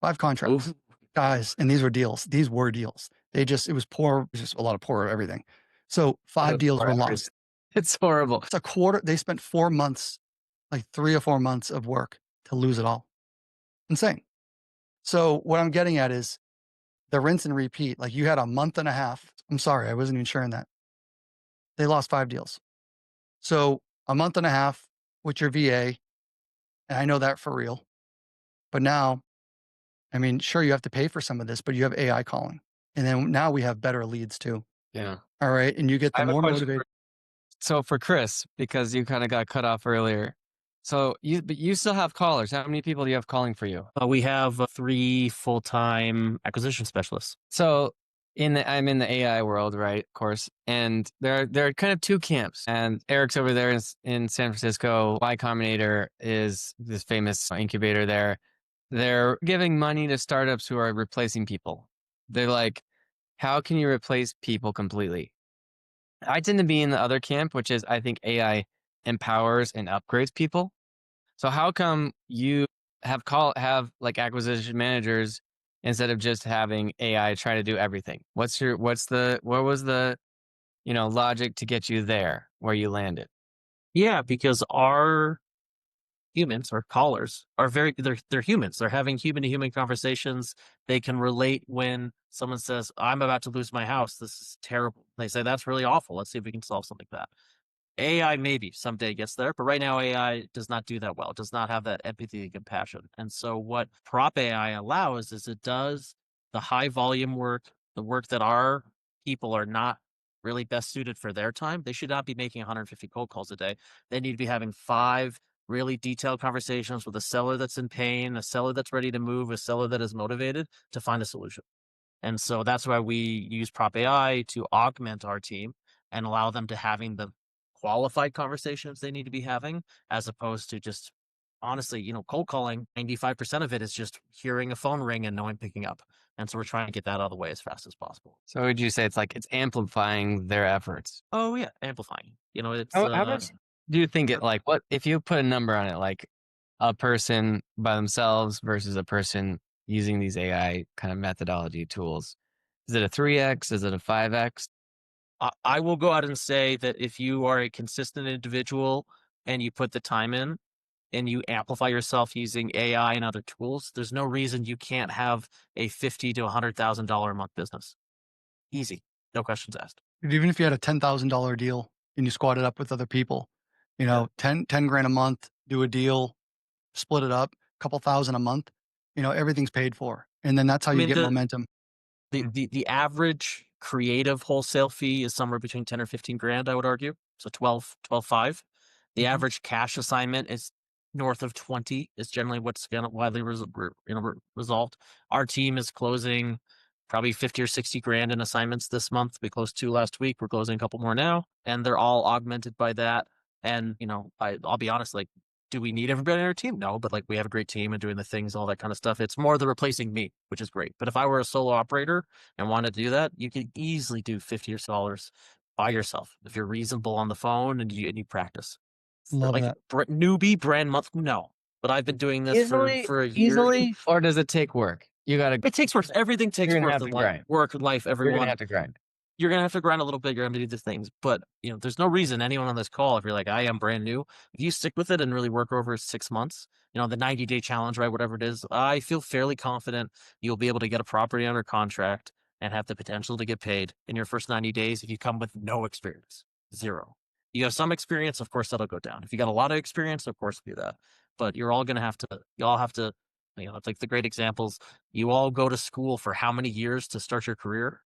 S1: 5 contracts.
S4: Oof.
S1: Guys, and these were deals. These were deals. it was poor, just a lot of poor everything. So 5 deals were lost.
S2: It's horrible.
S1: It's a quarter. They spent 4 months, like 3 or 4 months of work to lose it all. Insane. So what I'm getting at is the rinse and repeat. Like you had a month and a half. I'm sorry, I wasn't even sharing that. They lost 5 deals. So a month and a half with your VA, and I know that for real. But now, I mean, sure, you have to pay for some of this, but you have AI calling. And then now we have better leads too.
S2: Yeah.
S1: All right. And you get
S2: I
S1: the
S2: have a
S1: more
S2: question
S1: motivated.
S2: So for Chris, because you kind of got cut off earlier, but you still have callers. How many people do you have calling for you?
S4: We have 3 full-time acquisition specialists.
S2: So I'm in the AI world, right? Of course, and there are kind of 2 camps. And Eric's over there in San Francisco. Y Combinator is this famous incubator there. They're giving money to startups who are replacing people. They're like, how can you replace people completely? I tend to be in the other camp, which is I think AI empowers and upgrades people. So how come you have like acquisition managers instead of just having AI try to do everything? What was the logic to get you there where you landed?
S4: Yeah, because our humans or callers are they're humans. They're having human to human conversations. They can relate when someone says, I'm about to lose my house. This is terrible. They say, that's really awful. Let's see if we can solve something like that. AI maybe someday gets there, but right now AI does not do that well. It does not have that empathy and compassion. And so what Prop.ai allows is it does the high volume work, the work that our people are not really best suited for their time. They should not be making 150 cold calls a day. They need to be having 5 really detailed conversations with a seller that's in pain, a seller that's ready to move, a seller that is motivated to find a solution. And so that's why we use Prop.ai to augment our team and allow them to having the qualified conversations they need to be having, as opposed to just honestly, cold calling. 95% of it is just hearing a phone ring and no one picking up. And so we're trying to get that out of the way as fast as possible.
S2: So would you say it's amplifying their efforts?
S4: Oh yeah, amplifying. It's
S2: How much do you think what if you put a number on it, like a person by themselves versus a person using these AI kind of methodology tools? Is it a 3x? Is it a 5x?
S4: I will go out and say that if you are a consistent individual and you put the time in and you amplify yourself using AI and other tools, there's no reason you can't have a $50,000 to $100,000 a month business. Easy, no questions asked.
S1: Even if you had a $10,000 deal and you squat it up with other people,
S4: Yeah.
S1: 10 grand a month, do a deal, split it up, a couple thousand a month, everything's paid for. And then that's how
S4: I
S1: you
S4: mean,
S1: get momentum.
S4: the average creative wholesale fee is somewhere between 10 or 15 grand, I would argue. So 12.5. The
S1: Mhm.
S4: average cash assignment is north of 20 is generally what's widely resolved. Our team is closing probably 50 or 60 grand in assignments this month. We closed 2 last week. We're closing a couple more now, and they're all augmented by that. And, I'll be honest, like, do we need everybody on our team? No, but we have a great team and doing the things, all that kind of stuff. It's more the replacing me, which is great. But if I were a solo operator and wanted to do that, you could easily do $50 by yourself if you're reasonable on the phone and you practice.
S1: Love that.
S4: Newbie brand month, no. But I've been doing this for a year.
S2: Easily, or does it take work?
S4: It takes work. Everything takes
S2: You're gonna
S4: work
S2: have
S4: in
S2: to
S4: life.
S2: grind.
S4: Work, life,
S2: You're
S4: everyone.
S2: gonna have to grind.
S4: You're gonna have to grind a little bit. You're gonna do the things, but there's no reason anyone on this call, if you're like, I am brand new, if you stick with it and really work over 6 months, the 90-day challenge, right? Whatever it is, I feel fairly confident you'll be able to get a property under contract and have the potential to get paid in your first 90 days if you come with no experience, 0. You have some experience, of course, that'll go down. If you got a lot of experience, of course, do that. But you all have to, it's like the great examples. You all go to school for how many years to start your career?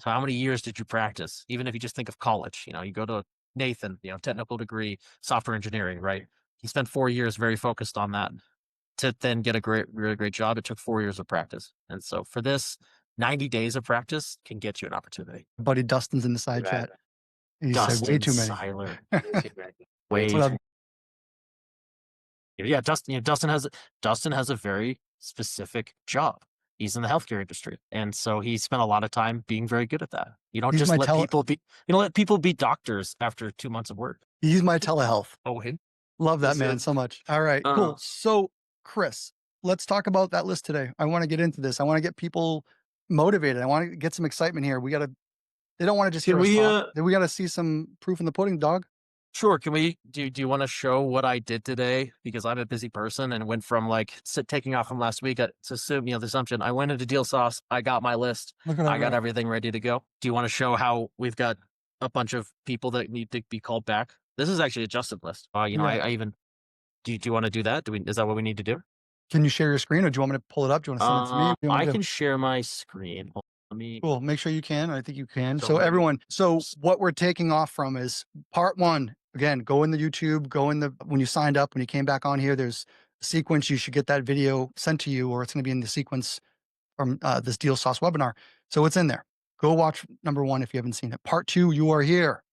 S4: So how many years did you practice? Even if you just think of college, you go to Nathan, technical degree, software engineering, right? He spent 4 years very focused on that to then get a really great job. It took 4 years of practice. And so for this, 90 days of practice can get you an opportunity.
S1: Buddy Dustin's in the side chat. He said way
S4: Dustin
S1: too many.
S4: Seiler.
S1: Way too many.
S4: Yeah, Dustin has a very specific job. He's in the healthcare industry, and so he spent a lot of time being very good at that. You don't just let people be doctors after 2 months of work.
S1: He's my telehealth.
S4: Oh, him?
S1: Love that man so much. All right, cool. So, Chris, let's talk about that list today. I want to get into this. I want to get people motivated. I want to get some excitement here. They don't want to just
S4: Can
S1: hear us
S4: we,
S1: talk. We got to see some proof in the pudding, dog.
S4: Sure. Can we do you want to show what I did today? Because I'm a busy person and went from taking off from last week. It's assume, the assumption I went into DealSauce. I got my list.
S1: Look at
S4: I got
S1: that.
S4: everything ready to go. Do you want to show how we've got a bunch of people that need to be called back? This is actually a Justin list.
S1: Yeah.
S4: I even, do you want to do that? Is that what we need to do?
S1: Can you share your screen, or do you want me to pull it up? Do you want to send it to me? What do you want
S4: I
S1: to do?
S4: can share my screen. Let me.
S1: Cool. Make sure you can. I think you can.
S4: So
S1: So
S4: let me-
S1: everyone, so what we're taking off from is part one. Again, go in the YouTube, when you signed up, when you came back on here, there's a sequence. You should get that video sent to you, or it's going to be in the sequence from this DealSauce webinar. So it's in there. Go watch number one if you haven't seen it. Part two, you are here.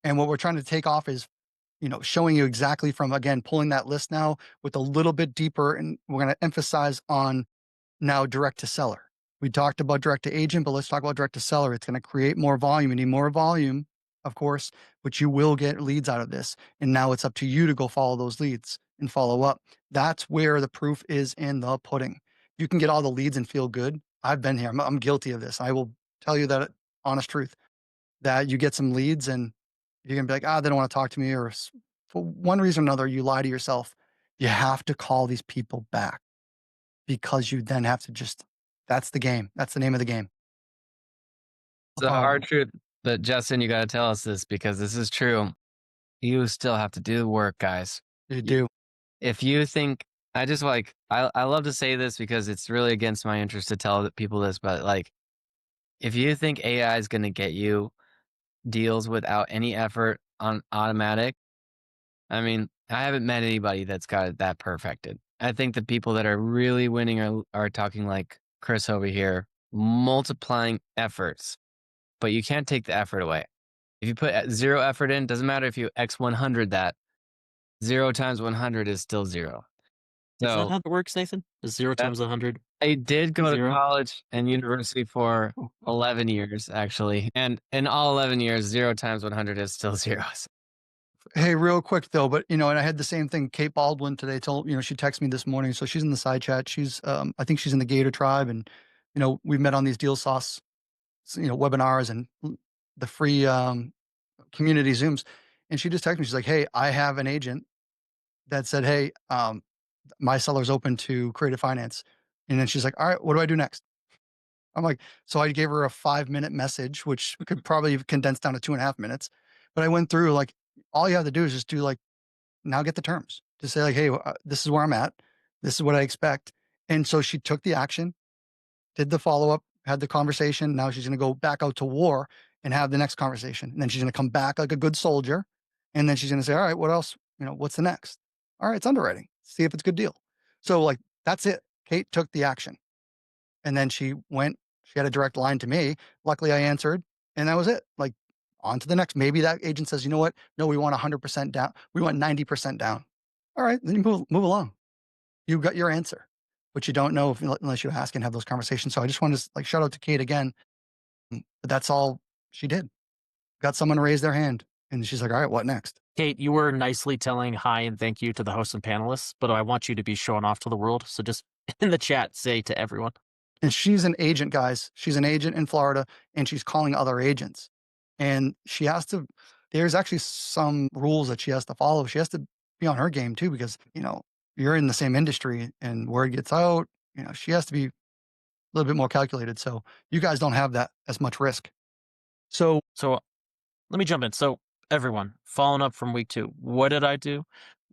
S1: And what we're trying to take off is, showing you exactly from, again, pulling that list now with a little bit deeper. And we're going to emphasize on now direct to seller. We talked about direct to agent, but let's talk about direct to seller. It's going to create more volume. You need more volume, of course, but you will get leads out of this. And now it's up to you to go follow those leads and follow up. That's where the proof is in the pudding. You can get all the leads and feel good. I've been here. I'm guilty of this. I will tell you that honest truth, that you get some leads and you're going to be like, they don't want to talk to me. Or for one reason or another, you lie to yourself. You have to call these people back, because you then have to that's the game. That's the name of the game.
S2: It's a hard truth, but Justin, you got to tell us this, because this is true. You still have to do the work, guys.
S1: You do.
S2: If you think, I love to say this because it's really against my interest to tell people this, but if you think AI is going to get you deals without any effort on automatic, I mean, I haven't met anybody that's got it that perfected. I think the people that are really winning are talking like Chris over here, multiplying efforts, but you can't take the effort away. If you put zero effort in, doesn't matter if you X 100 that, 0 times 100 is still 0.
S4: Is that
S2: So
S4: how it works, Nathan? Is 0 times 100?
S2: I did go
S4: Zero?
S2: to college and university for 11 years, actually. And in all 11 years, 0 times 100 is still 0.
S1: Hey, real quick though, but and I had the same thing. Kate Baldwin today she texted me this morning. So she's in the side chat. She's, I think she's in the Gator tribe, and we've met on these DealSauce, webinars and the free community Zooms. And she just texted me. She's like, "Hey, I have an agent that said, hey, my seller's open to creative finance." And then she's like, "All right, what do I do next?" I'm like, so I gave her a 5-minute message, which we could probably condense down to 2.5 minutes. But I went through, all you have to do is just do now get the terms. Just say hey, this is where I'm at. This is what I expect. And so she took the action, did the follow-up, had the conversation. Now she's going to go back out to war and have the next conversation. And then she's going to come back like a good soldier. And then she's going to say, all right, what else? What's the next? All right, it's underwriting. See if it's a good deal. So that's it. Kate took the action. And then she had a direct line to me. Luckily I answered, and that was it. On to the next. Maybe that agent says, you know what? No, we want 100% down. We want 90% down. All right, then you move along. You got your answer, but you don't know unless you ask and have those conversations. So I just want to shout out to Kate again. But that's all she did. Got someone to raise their hand, and she's like, all right, what next?
S4: Kate, you were nicely telling hi and thank you to the hosts and panelists, but I want you to be showing off to the world. So just in the chat, say to everyone.
S1: And she's an agent, guys. She's an agent in Florida, and she's calling other agents. And there's actually some rules that she has to follow. She has to be on her game too, because, you're in the same industry and word gets out, she has to be a little bit more calculated. So you guys don't have that as much risk. So
S4: let me jump in. So everyone, following up from week 2, what did I do?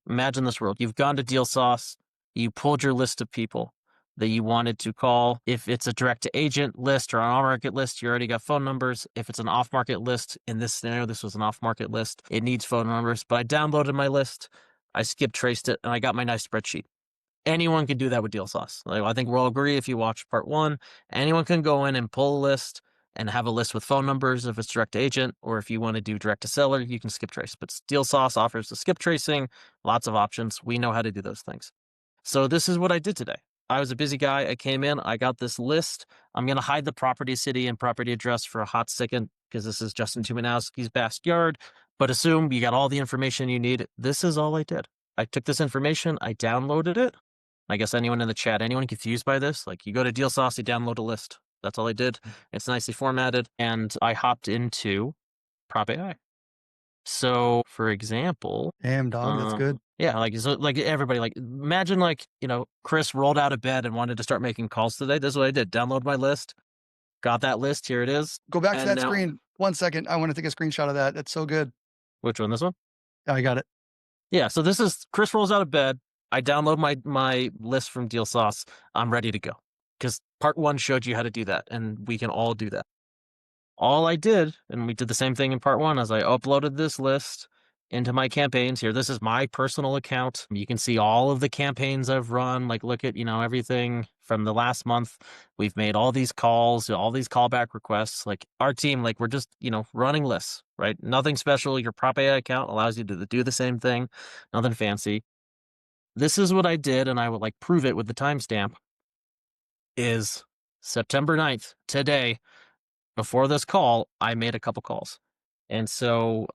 S4: Imagine this world. You've gone to DealSauce. You pulled your list of people that you wanted to call. If it's a direct to agent list or an on-market list, you already got phone numbers. If it's an off-market list, in this scenario, this was an off-market list, it needs phone numbers. But I downloaded my list, I skip traced it, and I got my nice spreadsheet. Anyone can do that with DealSauce. I think we'll all agree if you watch part 1, anyone can go in and pull a list and have a list with phone numbers if it's direct to agent, or if you want to do direct to seller, you can skip trace. But DealSauce offers the skip tracing, lots of options. We know how to do those things. So this is what I did today. I was a busy guy. I came in, I got this list. I'm going to hide the property city and property address for a hot second because this is Justin Tuminowski's backyard. But assume you got all the information you need. This is all I did. I took this information, I downloaded it. I guess anyone in the chat, anyone confused by this? You go to DealSauce, you download a list. That's all I did. It's nicely formatted, and I hopped into Prop.ai. So, for example,
S1: Damn, dog, that's good.
S4: yeah, like so, like everybody, like imagine like Chris rolled out of bed and wanted to start making calls today. This is what I did: download my list, got that list. Here it is.
S1: Go back to
S4: And
S1: that
S4: now,
S1: screen. 1 second. I want to take a screenshot of that. That's so good.
S4: which one? This one?
S1: I got it.
S4: Yeah. So this is Chris rolls out of bed. I download my list from DealSauce. I'm ready to go because part 1 showed you how to do that, and we can all do that. All I did, and we did the same thing in part 1, as I uploaded this list into my campaigns here. This is my personal account. You can see all of the campaigns I've run. Like, look at, everything from the last month. We've made all these calls, all these callback requests. Like our team, like we're just, running lists, right? Nothing special. Your Prop.ai account allows you to do the same thing. Nothing fancy. This is what I did, and I would prove it with the timestamp, is September 9th, today. Before this call, I made a couple calls. And so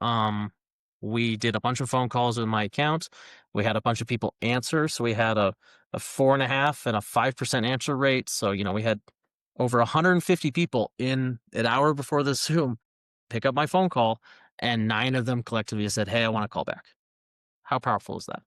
S4: we did a bunch of phone calls in my account. We had a bunch of people answer. So we had a 4.5 and a 5% answer rate. So, we had over 150 people in an hour before the Zoom pick up my phone call, and 9 of them collectively said, "Hey, I want to call back." How powerful is that?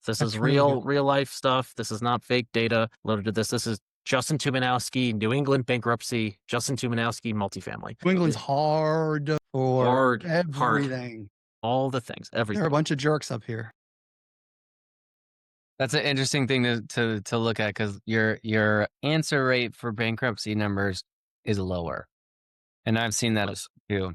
S4: This
S1: That's
S4: is
S1: really good.
S4: real life stuff. This is not fake data loaded to this. This is Justin Tuminowski, New England bankruptcy, Justin Tuminowski, multifamily.
S1: New England's hard for
S4: Hard.
S1: everything.
S4: All the things,
S1: There are
S4: everything.
S1: a bunch of jerks up here.
S2: That's an interesting thing to look at, because your answer rate for bankruptcy numbers is lower, and I've seen that too.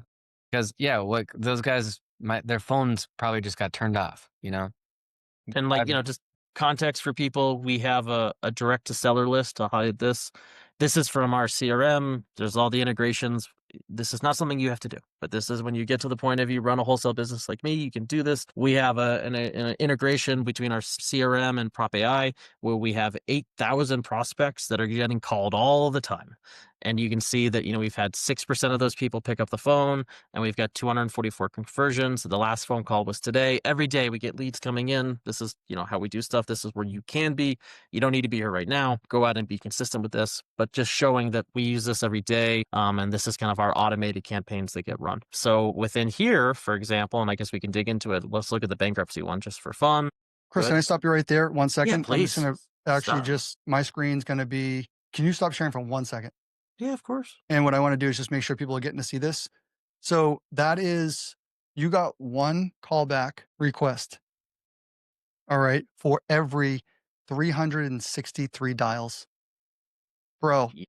S2: Because what those guys, their phones probably just got turned off.
S4: And just context for people, we have a direct to seller list to hide this. This is from our CRM. There's all the integrations. This is not something you have to do, but this is when you get to the point of you run a wholesale business like me, you can do this. We have an integration between our CRM and Prop.ai, where we have 8,000 prospects that are getting called all the time. And you can see that, we've had 6% of those people pick up the phone, and we've got 244 conversions. The last phone call was today. Every day we get leads coming in. This is, how we do stuff. This is where you can be. You don't need to be here right now. Go out and be consistent with this, but just showing that we use this every day. And this is kind of our automated campaigns that get run. So within here, for example, and I guess we can dig into it. Let's look at the bankruptcy one just for fun.
S1: Chris, can I stop you right there 1 second?
S4: Yeah,
S1: I'm just
S4: please.
S1: going to actually
S4: Stop.
S1: my screen's going to be, can you stop sharing for 1 second?
S4: Yeah, of course.
S1: And what I want to do is just make sure people are getting to see this. So that is, you got 1 callback request. All right. For every 363 dials. Bro,
S4: Yeah.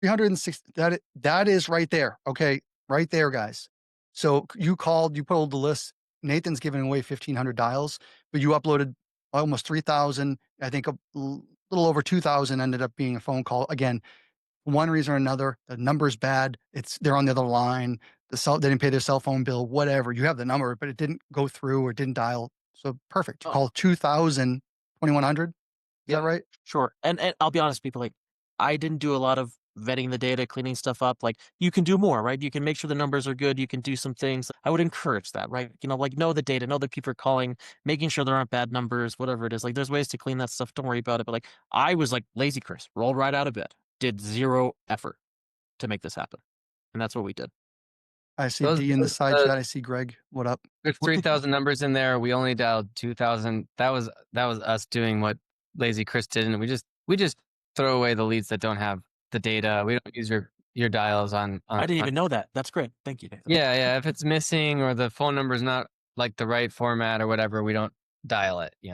S1: 360, that is right there. Okay. Right there, guys. So you called, you put the list. Nathan's giving away 1,500 dials, but you uploaded almost 3,000. I think a little over 2,000 ended up being a phone call. Again, one reason or another, the number's bad. They're on the other line. They didn't pay their cell phone bill, whatever. You have the number, but it didn't go through or didn't dial. So perfect. You call 2,000, 2,100. Is that right?
S4: Sure. And I'll be honest, people, I didn't do a lot of vetting the data, cleaning stuff up. You can do more, right? You can make sure the numbers are good. You can do some things. I would encourage that, right? Know the data, know that people are calling, making sure there aren't bad numbers, whatever it is. There's ways to clean that stuff. Don't worry about it. But I was lazy Chris, rolled right out of bed, did zero effort to make this happen. And that's what we did.
S1: I see D in the side chat. I see Greg. What up?
S2: There's 3,000 numbers in there. We only dialed 2,000. That was us doing what lazy Chris did, and we just throw away the leads that don't have the data. We don't use your dials on.
S4: I didn't even know that. That's great. Thank you, Nathan.
S2: Yeah. If it's missing or the phone number is not the right format or whatever, we don't dial it. Yeah.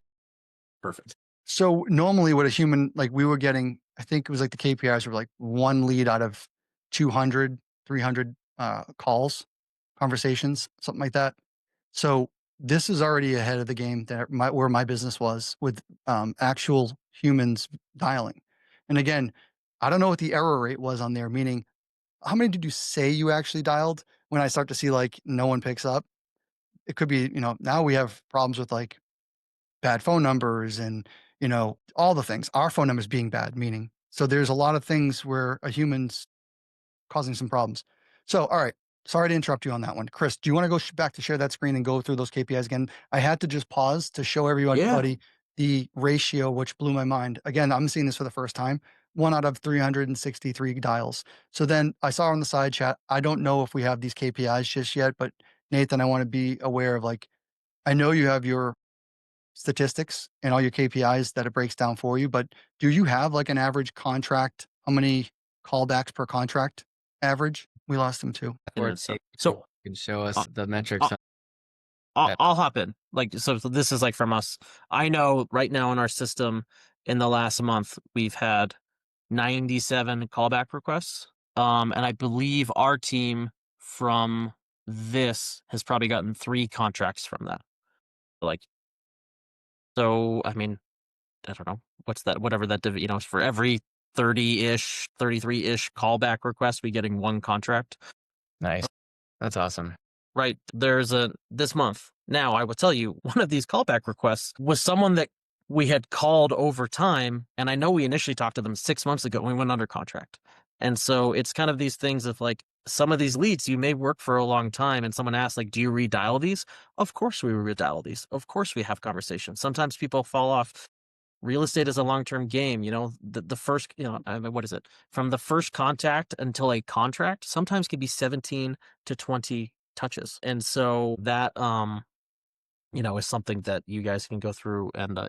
S4: Perfect.
S1: So normally what a human, we were getting, I think it was the KPIs were 1 lead out of 200, 300 calls, conversations, something like that. So this is already ahead of the game where my business was with actual humans dialing. And again, I don't know what the error rate was on there, meaning how many did you say you actually dialed when I start to see no one picks up? It could be, now we have problems with bad phone numbers and, all the things. Our phone numbers being bad, meaning. So there's a lot of things where a human's causing some problems. So, all right. Sorry to interrupt you on that one. Chris, do you want to go back to share that screen and go through those KPIs again? I had to just pause to show everybody the ratio, which blew my mind. Again, I'm seeing this for the first time. 1 out of 363 dials. So then I saw on the side chat, I don't know if we have these KPIs just yet, but Nathan, I want to be aware of like, I know you have your statistics and all your KPIs that it breaks down for you, but do you have like an average contract? How many callbacks per contract average? We lost him too.
S2: Or
S4: So,
S2: you
S4: so
S2: can show us
S4: uh,
S2: the metrics.
S4: I'll hop in. Like, so this is like from us. I know right now in our system, in the last month, we've had 97 callback requests. And I believe our team from this has probably gotten 3 contracts from that. Like, so I mean, I don't know what's that. Whatever that for every 30-ish, 33-ish callback request, we getting 1 contract.
S2: Nice. That's awesome.
S4: Right. There's this month. Now, I will tell you, one of these callback requests was someone that we had called over time. And I know we initially talked to them 6 months ago when we went under contract. And so it's kind of these things of like some of these leads you may work for a long time. And someone asks, like, do you redial these? Of course we redial these. Of course we have conversations. Sometimes people fall off. Real estate is a long-term game. The first, I mean, what is it? From the first contact until a contract, sometimes can be 17 to 20 touches. And so that, is something that you guys can go through and,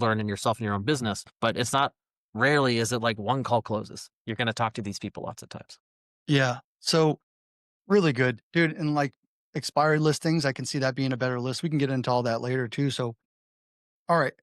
S4: learn in yourself in your own business. But it's not, rarely is it like one call closes. You're going to talk to these people lots of times.
S1: Yeah. So really good, dude. And like expired listings, I can see that being a better list. We can get into all that later too. So, all right.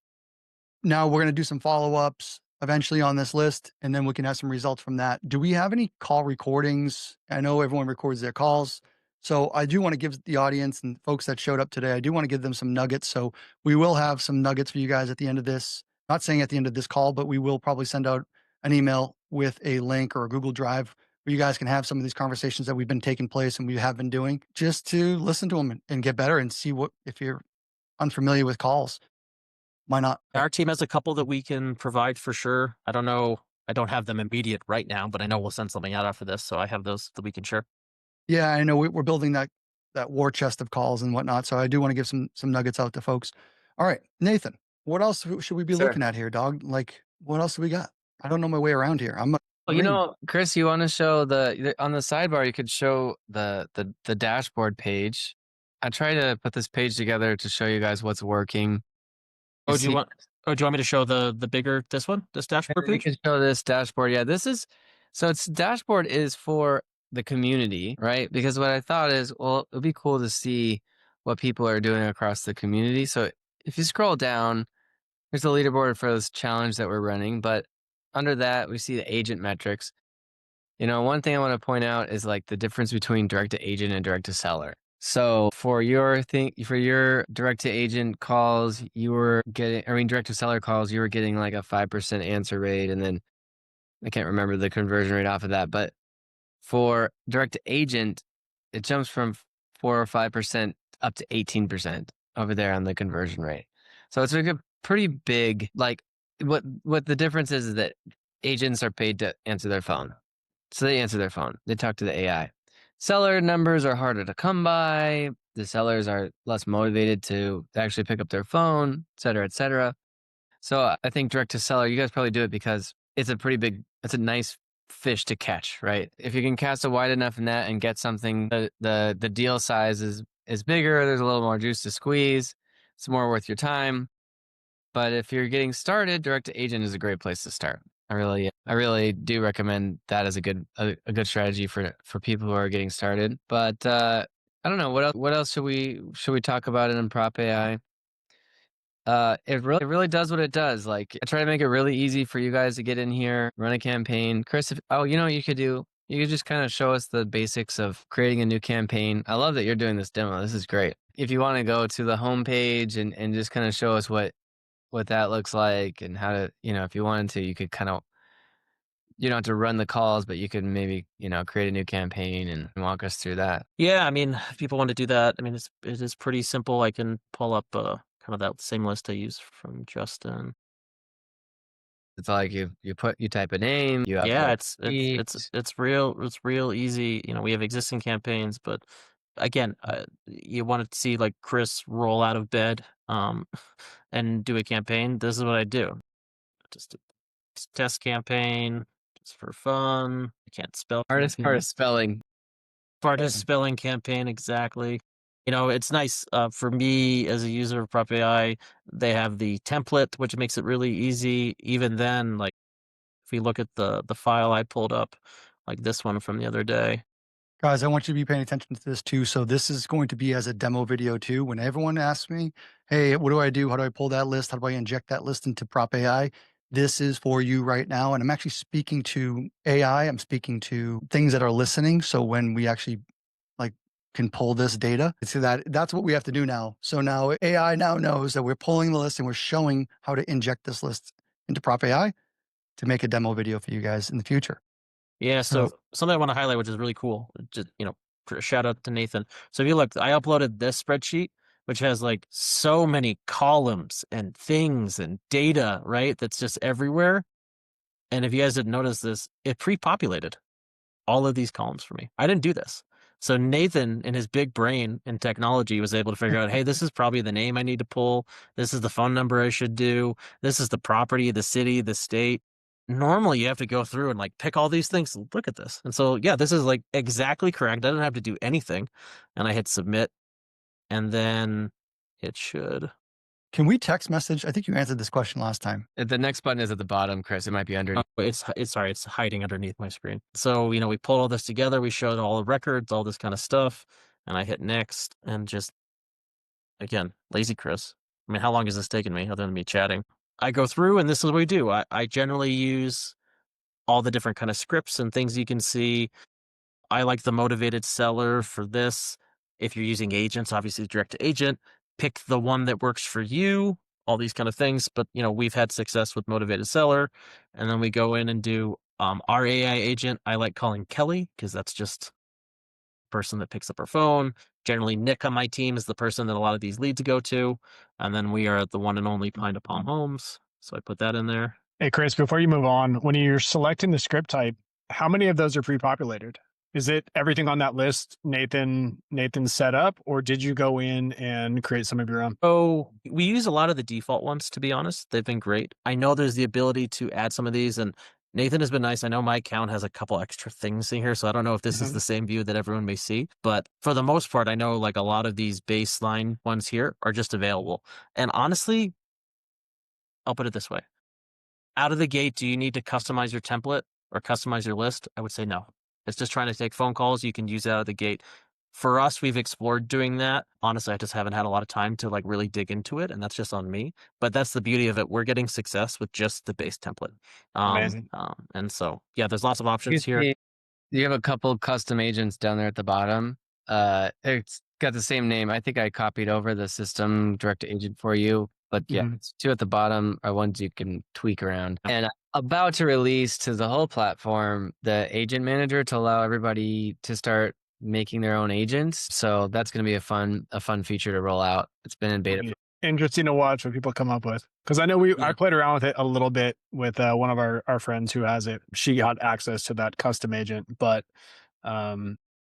S1: Now we're going to do some follow-ups eventually on this list, and then we can have some results from that. Do we have any call recordings? I know everyone records their calls. So I do want to give the audience and folks that showed up today, I do want to give them some nuggets. So we will have some nuggets for you guys at the end of this. Not saying at the end of this call, but we will probably send out an email with a link or a Google Drive where you guys can have some of these conversations that we've been taking place and we have been doing just to listen to them and get better and see what, if you're unfamiliar with calls, why not?
S4: Our team has a couple that we can provide for sure. I don't know. I don't have them immediate right now, but I know we'll send something out after this. So I have those that we can share.
S1: Yeah, I know we're building that war chest of calls and whatnot. So I do want to give some nuggets out to folks. All right, Nathan, what else should we be
S2: Sure.
S1: looking at here, dog? Like, what else do we got? I don't know my way around here. I'm
S2: Well, Chris, you want to show on the sidebar, you could show the dashboard page. I try to put this page together to show you guys what's working.
S4: Do you want me to show the bigger, this dashboard
S2: We
S4: page?
S2: can show this dashboard. Yeah, it's dashboard is for the community, right? Because what I thought is, well, it'd be cool to see what people are doing across the community. So if you scroll down, here's the leaderboard for this challenge that we're running. But under that, we see the agent metrics. One thing I want to point out is like the difference between direct to agent and direct to seller. So for your direct to agent calls, direct to seller calls, you were getting like a 5% answer rate. And then I can't remember the conversion rate off of that. But for direct to agent, it jumps from 4 or 5% up to 18% over there on the conversion rate. So it's like a pretty big, like what the difference is that agents are paid to answer their phone. So they answer their phone. They talk to the AI. Seller numbers are harder to come by. The sellers are less motivated to actually pick up their phone, et cetera, et cetera. So I think direct to seller, you guys probably do it because it's a nice fish to catch, right? If you can cast a wide enough net and get something, the deal size is bigger. There's a little more juice to squeeze. It's more worth your time. But if you're getting started, direct to agent is a great place to start. I really do recommend that as a good strategy for people who are getting started. But I don't know what else should we talk about in Prop.ai? It really does what it does. Like I try to make it really easy for you guys to get in here, run a campaign. Chris, you know what you could do? You could just kind of show us the basics of creating a new campaign. I love that you're doing this demo. This is great. If you want to go to the homepage and just kind of show us what that looks like and how to, if you wanted to, you could kind of, you don't have to run the calls, but you could maybe, create a new campaign and walk us through that.
S4: Yeah, I mean, if people want to do that, I mean, it is pretty simple. I can pull up kind of that same list I used from Justin.
S2: It's like you type a name, you
S4: Yeah,
S2: upload
S4: it's real easy. We have existing campaigns, but again, you want to see like Chris roll out of bed and do a campaign. This is what I do. Just test campaign just for fun. I can't spell.
S2: Hardest part of spelling.
S4: Hardest spelling campaign, exactly. It's nice for me as a user of Prop.ai. They have the template, which makes it really easy. Even then, like if we look at the file I pulled up, like this one from the other day.
S1: Guys, I want you to be paying attention to this too. So this is going to be as a demo video too. When everyone asks me, hey, what do I do? How do I pull that list? How do I inject that list into Prop AI? This is for you right now. And I'm actually speaking to AI. I'm speaking to things that are listening. So when we actually like can pull this data, so that's what we have to do now. So now AI now knows that we're pulling the list and we're showing how to inject this list into Prop AI to make a demo video for you guys in the future.
S4: Yeah, so something I want to highlight, which is really cool, just shout out to Nathan. So if you look, I uploaded this spreadsheet, which has like so many columns and things and data, right? That's just everywhere. And if you guys didn't notice this, it pre-populated all of these columns for me. I didn't do this. So Nathan, in his big brain in technology, was able to figure out, hey, this is probably the name I need to pull. This is the phone number I should do. This is the property, the city, the state. Normally, you have to go through and like pick all these things. Look at this. And so, yeah, this is like exactly correct. I didn't have to do anything. And I hit submit. And then it should.
S1: Can we text message? I think you answered this question last time.
S2: The next button is at the bottom, Chris. It might be underneath.
S4: Oh, it's hiding underneath my screen. So, we pulled all this together. We showed all the records, all this kind of stuff. And I hit next and just, again, lazy Chris. I mean, how long has this taken me other than me chatting? I go through and this is what we do. I generally use all the different kind of scripts and things you can see. I like the motivated seller for this. If you're using agents, obviously direct to agent, pick the one that works for you, all these kind of things. But, we've had success with motivated seller. And then we go in and do our AI agent. I like calling Kelly because that's just the person that picks up our phone. Generally, Nick on my team is the person that a lot of these leads go to. And then we are the one and only Pine to Palm Homes. So I put that in there.
S3: Hey, Chris, before you move on, when you're selecting the script type, how many of those are pre-populated? Is it everything on that list Nathan set up, or did you go in and create some of your own?
S4: Oh, we use a lot of the default ones, to be honest. They've been great. I know there's the ability to add some of these, and Nathan has been nice. I know my account has a couple extra things in here, so I don't know if this is the same view that everyone may see. But for the most part, I know like a lot of these baseline ones here are just available. And honestly, I'll put it this way. Out of the gate, do you need to customize your template or customize your list? I would say no. It's just trying to take phone calls. You can use that out of the gate. For us, we've explored doing that. Honestly, I just haven't had a lot of time to like really dig into it, and that's just on me. But that's the beauty of it. We're getting success with just the base template.
S3: Amazing.
S4: And so, yeah, there's lots of options here.
S2: You have a couple custom agents down there at the bottom. It's got the same name. I think I copied over the system direct agent for you. But yeah, it's two at the bottom are ones you can tweak around. And about to release to the whole platform, the agent manager to allow everybody to start making their own agents. So that's going to be a fun feature to roll out. It's been in beta.
S3: Interesting to watch what people come up with. Because I know I played around with it a little bit with one of our friends who has it. She got access to that custom agent, but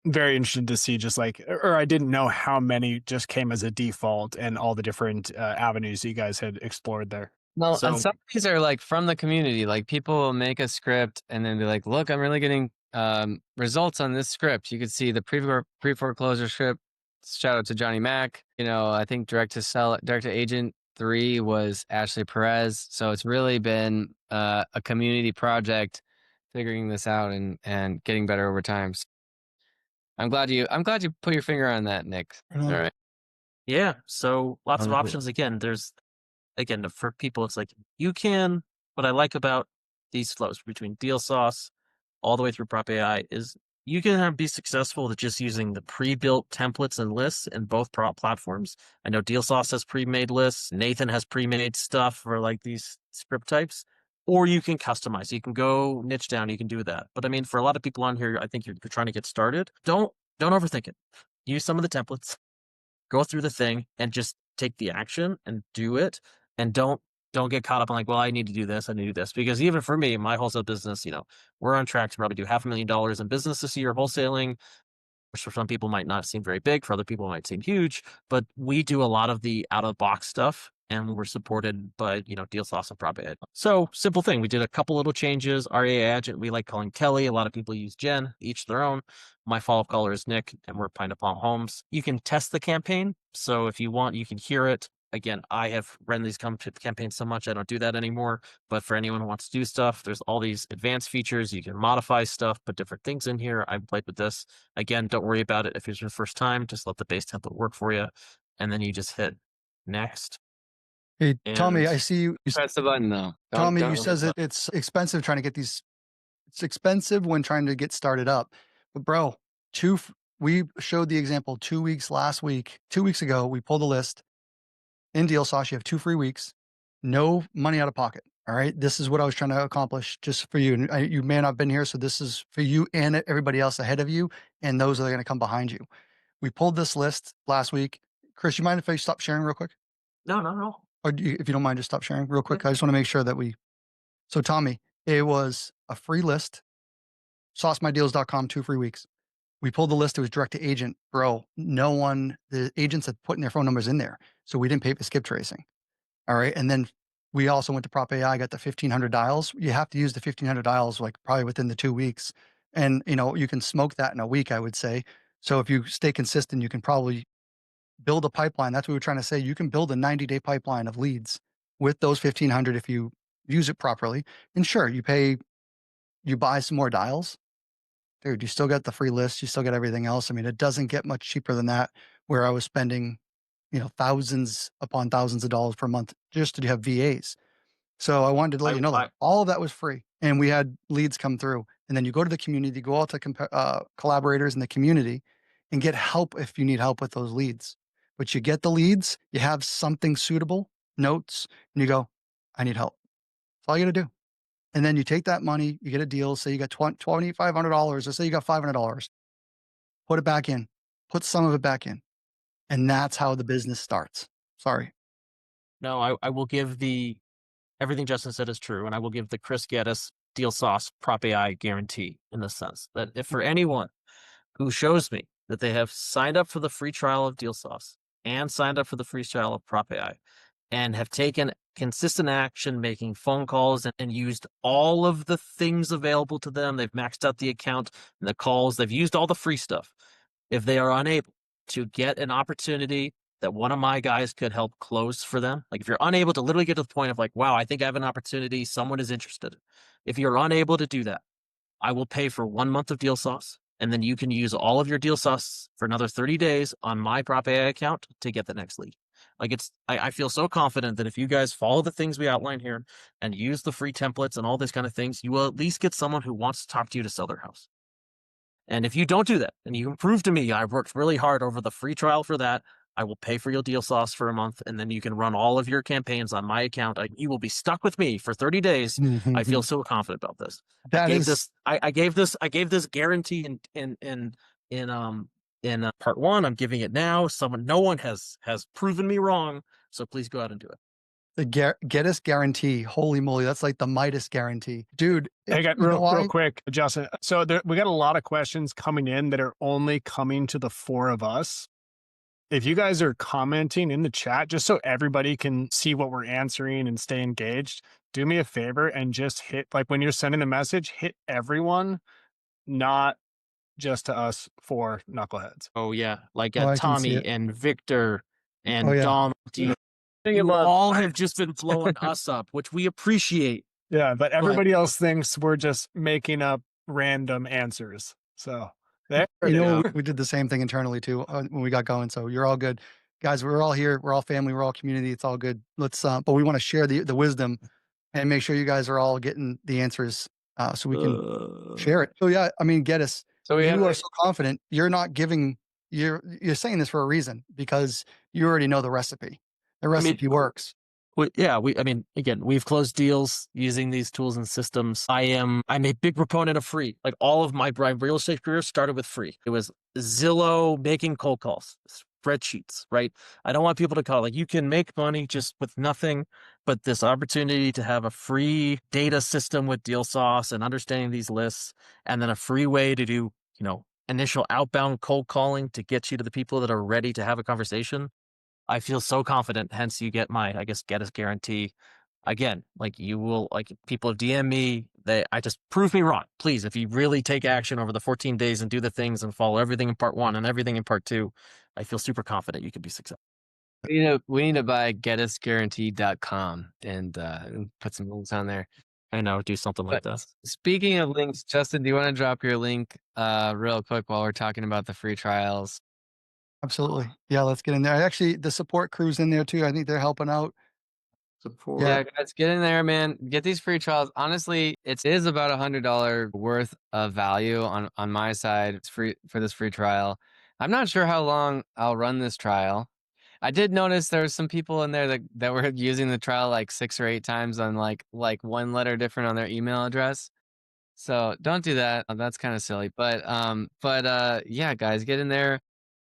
S3: very interested to see just like, or I didn't know how many just came as a default and all the different avenues you guys had explored there.
S2: Well, and some of these are like from the community. Like people will make a script and then be like, look, I'm really getting results on this script. You could see the pre-foreclosure script. Shout out to Johnny Mack. I think direct to agent 3 was Ashley Perez. So it's really been a community project figuring this out and getting better over time. So I'm glad you put your finger on that, Nick. All right.
S4: Yeah. So lots of options. Again, for people, it's like what I like about these flows between DealSauce all the way through Prop.ai is you can be successful with just using the pre-built templates and lists in both platforms. I know DealSauce has pre-made lists. Nathan has pre-made stuff for like these script types. Or you can customize. You can go niche down. You can do that. But I mean, for a lot of people on here, I think you're trying to get started. Don't overthink it. Use some of the templates. Go through the thing and just take the action and do it. And don't get caught up on like, well, I need to do this. I need to do this. Because even for me, my wholesale business, we're on track to probably do $500,000 in business this year, wholesaling, which for some people might not seem very big. For other people, it might seem huge. But we do a lot of the out of the box stuff and we're supported by, DealSauce and Prop.ai. So simple thing. We did a couple little changes. Our AI agent, we like calling Kelly. A lot of people use Jen, each their own. My follow-up caller is Nick, and we're Pine Palm Homes. You can test the campaign. So if you want, you can hear it. Again, I have run these campaigns so much, I don't do that anymore. But for anyone who wants to do stuff, there's all these advanced features. You can modify stuff, put different things in here. I've played with this. Again, don't worry about it if it's your first time. Just let the base template work for you. And then you just hit next.
S1: Hey, Tommy, I
S4: And
S1: see you.
S2: Press the button though.
S1: Tommy,
S2: don't
S1: you says it's expensive trying to get these. It's expensive when trying to get started up. But bro, we showed the example 2 weeks last week. 2 weeks ago, we pulled a list in DealSauce. You have 2 free weeks, no money out of pocket. All right. This is what I was trying to accomplish just for you. And you may not have been here. So this is for you and everybody else ahead of you and those that are going to come behind you. We pulled this list last week. Chris, you mind if I stop sharing real quick?
S4: no.
S1: Or if you don't mind, just stop sharing real quick. I just want to make sure that so Tommy, it was a free list, saucemydeals.com, 2 free weeks. We pulled the list. It was direct to agent. Bro, the agents had put their phone numbers in there. So we didn't pay for skip tracing. All right. And then we also went to Prop.ai, got the 1,500 dials. You have to use the 1,500 dials like probably within the 2 weeks. And, you can smoke that in a week, I would say. So if you stay consistent, you can probably build a pipeline. That's what we're trying to say. You can build a 90-day pipeline of leads with those 1,500 if you use it properly. And sure, you buy some more dials. Dude, you still get the free list. You still get everything else. I mean, it doesn't get much cheaper than that, where I was spending, thousands upon thousands of dollars per month just to have VAs. So I wanted to let you know that all of that was free, and we had leads come through. And then you go to the community, go out to collaborators in the community, and get help if you need help with those leads. But you get the leads, you have something suitable, notes, and you go, I need help. That's all you got to do. And then you take that money, you get a deal. Say you got $2,500, or say you got $500. Put it back in. Put some of it back in, and that's how the business starts. Sorry.
S4: No, I will give everything Justin said is true, and I will give the Chris Geddes DealSauce Prop.ai guarantee in the sense that if for anyone who shows me that they have signed up for the free trial of DealSauce and signed up for the free trial of Prop.ai and have taken consistent action, making phone calls and used all of the things available to them, they've maxed out the account and the calls, they've used all the free stuff. If they are unable to get an opportunity that one of my guys could help close for them, like if you're unable to literally get to the point of like, wow, I think I have an opportunity, someone is interested. If you're unable to do that, I will pay for 1 month of DealSauce, and then you can use all of your DealSauce for another 30 days on my Prop.ai account to get the next lead. Like I feel so confident that if you guys follow the things we outline here and use the free templates and all these kind of things, you will at least get someone who wants to talk to you to sell their house. And if you don't do that, and you can prove to me I've worked really hard over the free trial for that, I will pay for your DealSauce for a month, and then you can run all of your campaigns on my account. You will be stuck with me for 30 days. I feel so confident about this. I gave this guarantee in part one. I'm giving it now. No one has proven me wrong. So please go out and do it.
S1: The Geddes Guarantee. Holy moly, that's like the Midas guarantee. Dude,
S3: Hey, real quick, Justin. So we got a lot of questions coming in that are only coming to the 4 of us. If you guys are commenting in the chat, just so everybody can see what we're answering and stay engaged, do me a favor and just hit, like when you're sending a message, hit everyone, not just to us 4 knuckleheads.
S4: Oh yeah, like
S1: Oh,
S4: Tommy and Victor and
S1: Oh, yeah.
S4: Dom. You all have just been blowing us up, which we appreciate.
S3: Yeah, but everybody else thinks we're just making up random answers. So there it is.
S1: We did the same thing internally too when we got going. So you're all good, guys. We're all here. We're all family. We're all community. It's all good. Let's. But we want to share the wisdom and make sure you guys are all getting the answers so we can share it. So yeah, I mean, Geddes. So you are so confident. You're not giving. You're saying this for a reason because you already know the recipe. The recipe works.
S4: Again, we've closed deals using these tools and systems. I'm a big proponent of free. Like all of my real estate career started with free. It was Zillow, making cold calls, spreadsheets, right? I don't want people to call, like you can make money just with nothing, but this opportunity to have a free data system with DealSauce and understanding these lists, and then a free way to do, initial outbound cold calling to get you to the people that are ready to have a conversation. I feel so confident. Hence, you get my, I guess, Geddes Guarantee. Again, like you will, like people have DM me. I just prove me wrong, please. If you really take action over the 14 days and do the things and follow everything in part 1 and everything in part 2, I feel super confident you could be successful.
S2: We need to buy GettesGuarantee.com and put some links on there.
S4: I know, do something like
S2: But
S4: that.
S2: speaking of links, Justin, do you want to drop your link real quick while we're talking about the free trials?
S1: Absolutely. Yeah, let's get in there. Actually, the support crew's in there too. I think they're helping out.
S2: Yeah,
S1: Yeah,
S2: guys, get in there, man. Get these free trials. Honestly, it is about $100 worth of value on my side. It's free for this free trial. I'm not sure how long I'll run this trial. I did notice there was some people in there that were using the trial like 6 or 8 times on like one letter different on their email address. So don't do that. That's kind of silly. But yeah, guys, get in there,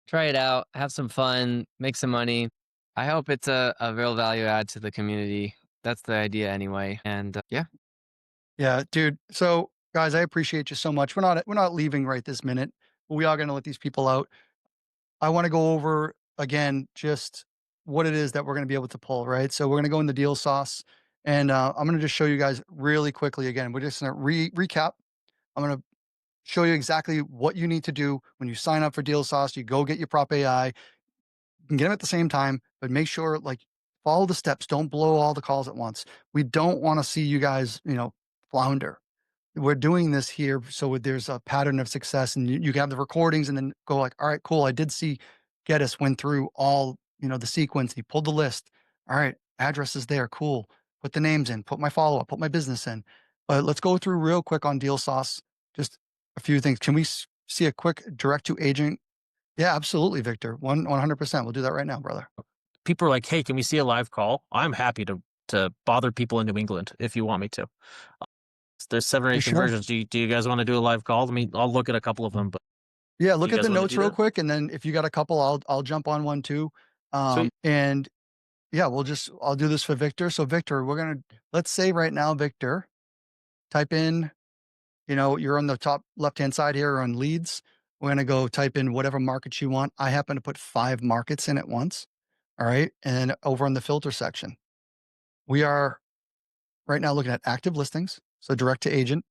S2: try it out, have some fun, make some money. I hope it's a real value add to the community. That's the idea anyway. And yeah.
S1: yeah, dude. So, guys, I appreciate you so much. We're not leaving right this minute. But we are going to let these people out. I want to go over again just what it is that we're going to be able to pull. Right. So we're going to go in the deal sauce, and I'm going to just show you guys really quickly. Again, we're just going to recap. I'm going to show you exactly what you need to do when you sign up for DealSauce. You go get your Prop.ai. You can get them at the same time, but make sure like follow the steps. Don't blow all the calls at once. We don't want to see you guys, flounder. We're doing this here so there's a pattern of success, and you can have the recordings and then go like, all right, cool. I did see Geddes went through all, the sequence. He pulled the list. All right, address is there. Cool. Put the names in, put my follow up, put my business in. But let's go through real quick on DealSauce. Just a few things. Can we see a quick direct to agent? Yeah, absolutely, Victor. 100%. We'll do that right now, brother.
S4: People are like, "Hey, can we see a live call?" I'm happy to bother people in New England if you want me to. There's 7 or
S1: You
S4: 8
S1: sure?
S4: conversions. Do you guys want to do a live call? I'll look at a couple of them. But
S1: Yeah,
S4: do
S1: look
S4: you
S1: at
S4: guys
S1: the
S4: want to
S1: notes
S4: do
S1: real
S4: that?
S1: quick, and then if you got a couple, I'll jump on one too.
S4: Sweet.
S1: And yeah, I'll do this for Victor. So Victor, let's say right now, Victor, type in, you're on the top left-hand side here on leads. We're gonna go type in whatever markets you want. I happen to put 5 markets in at once. All right. And then over in the filter section, we are right now looking at active listings. So direct to agent,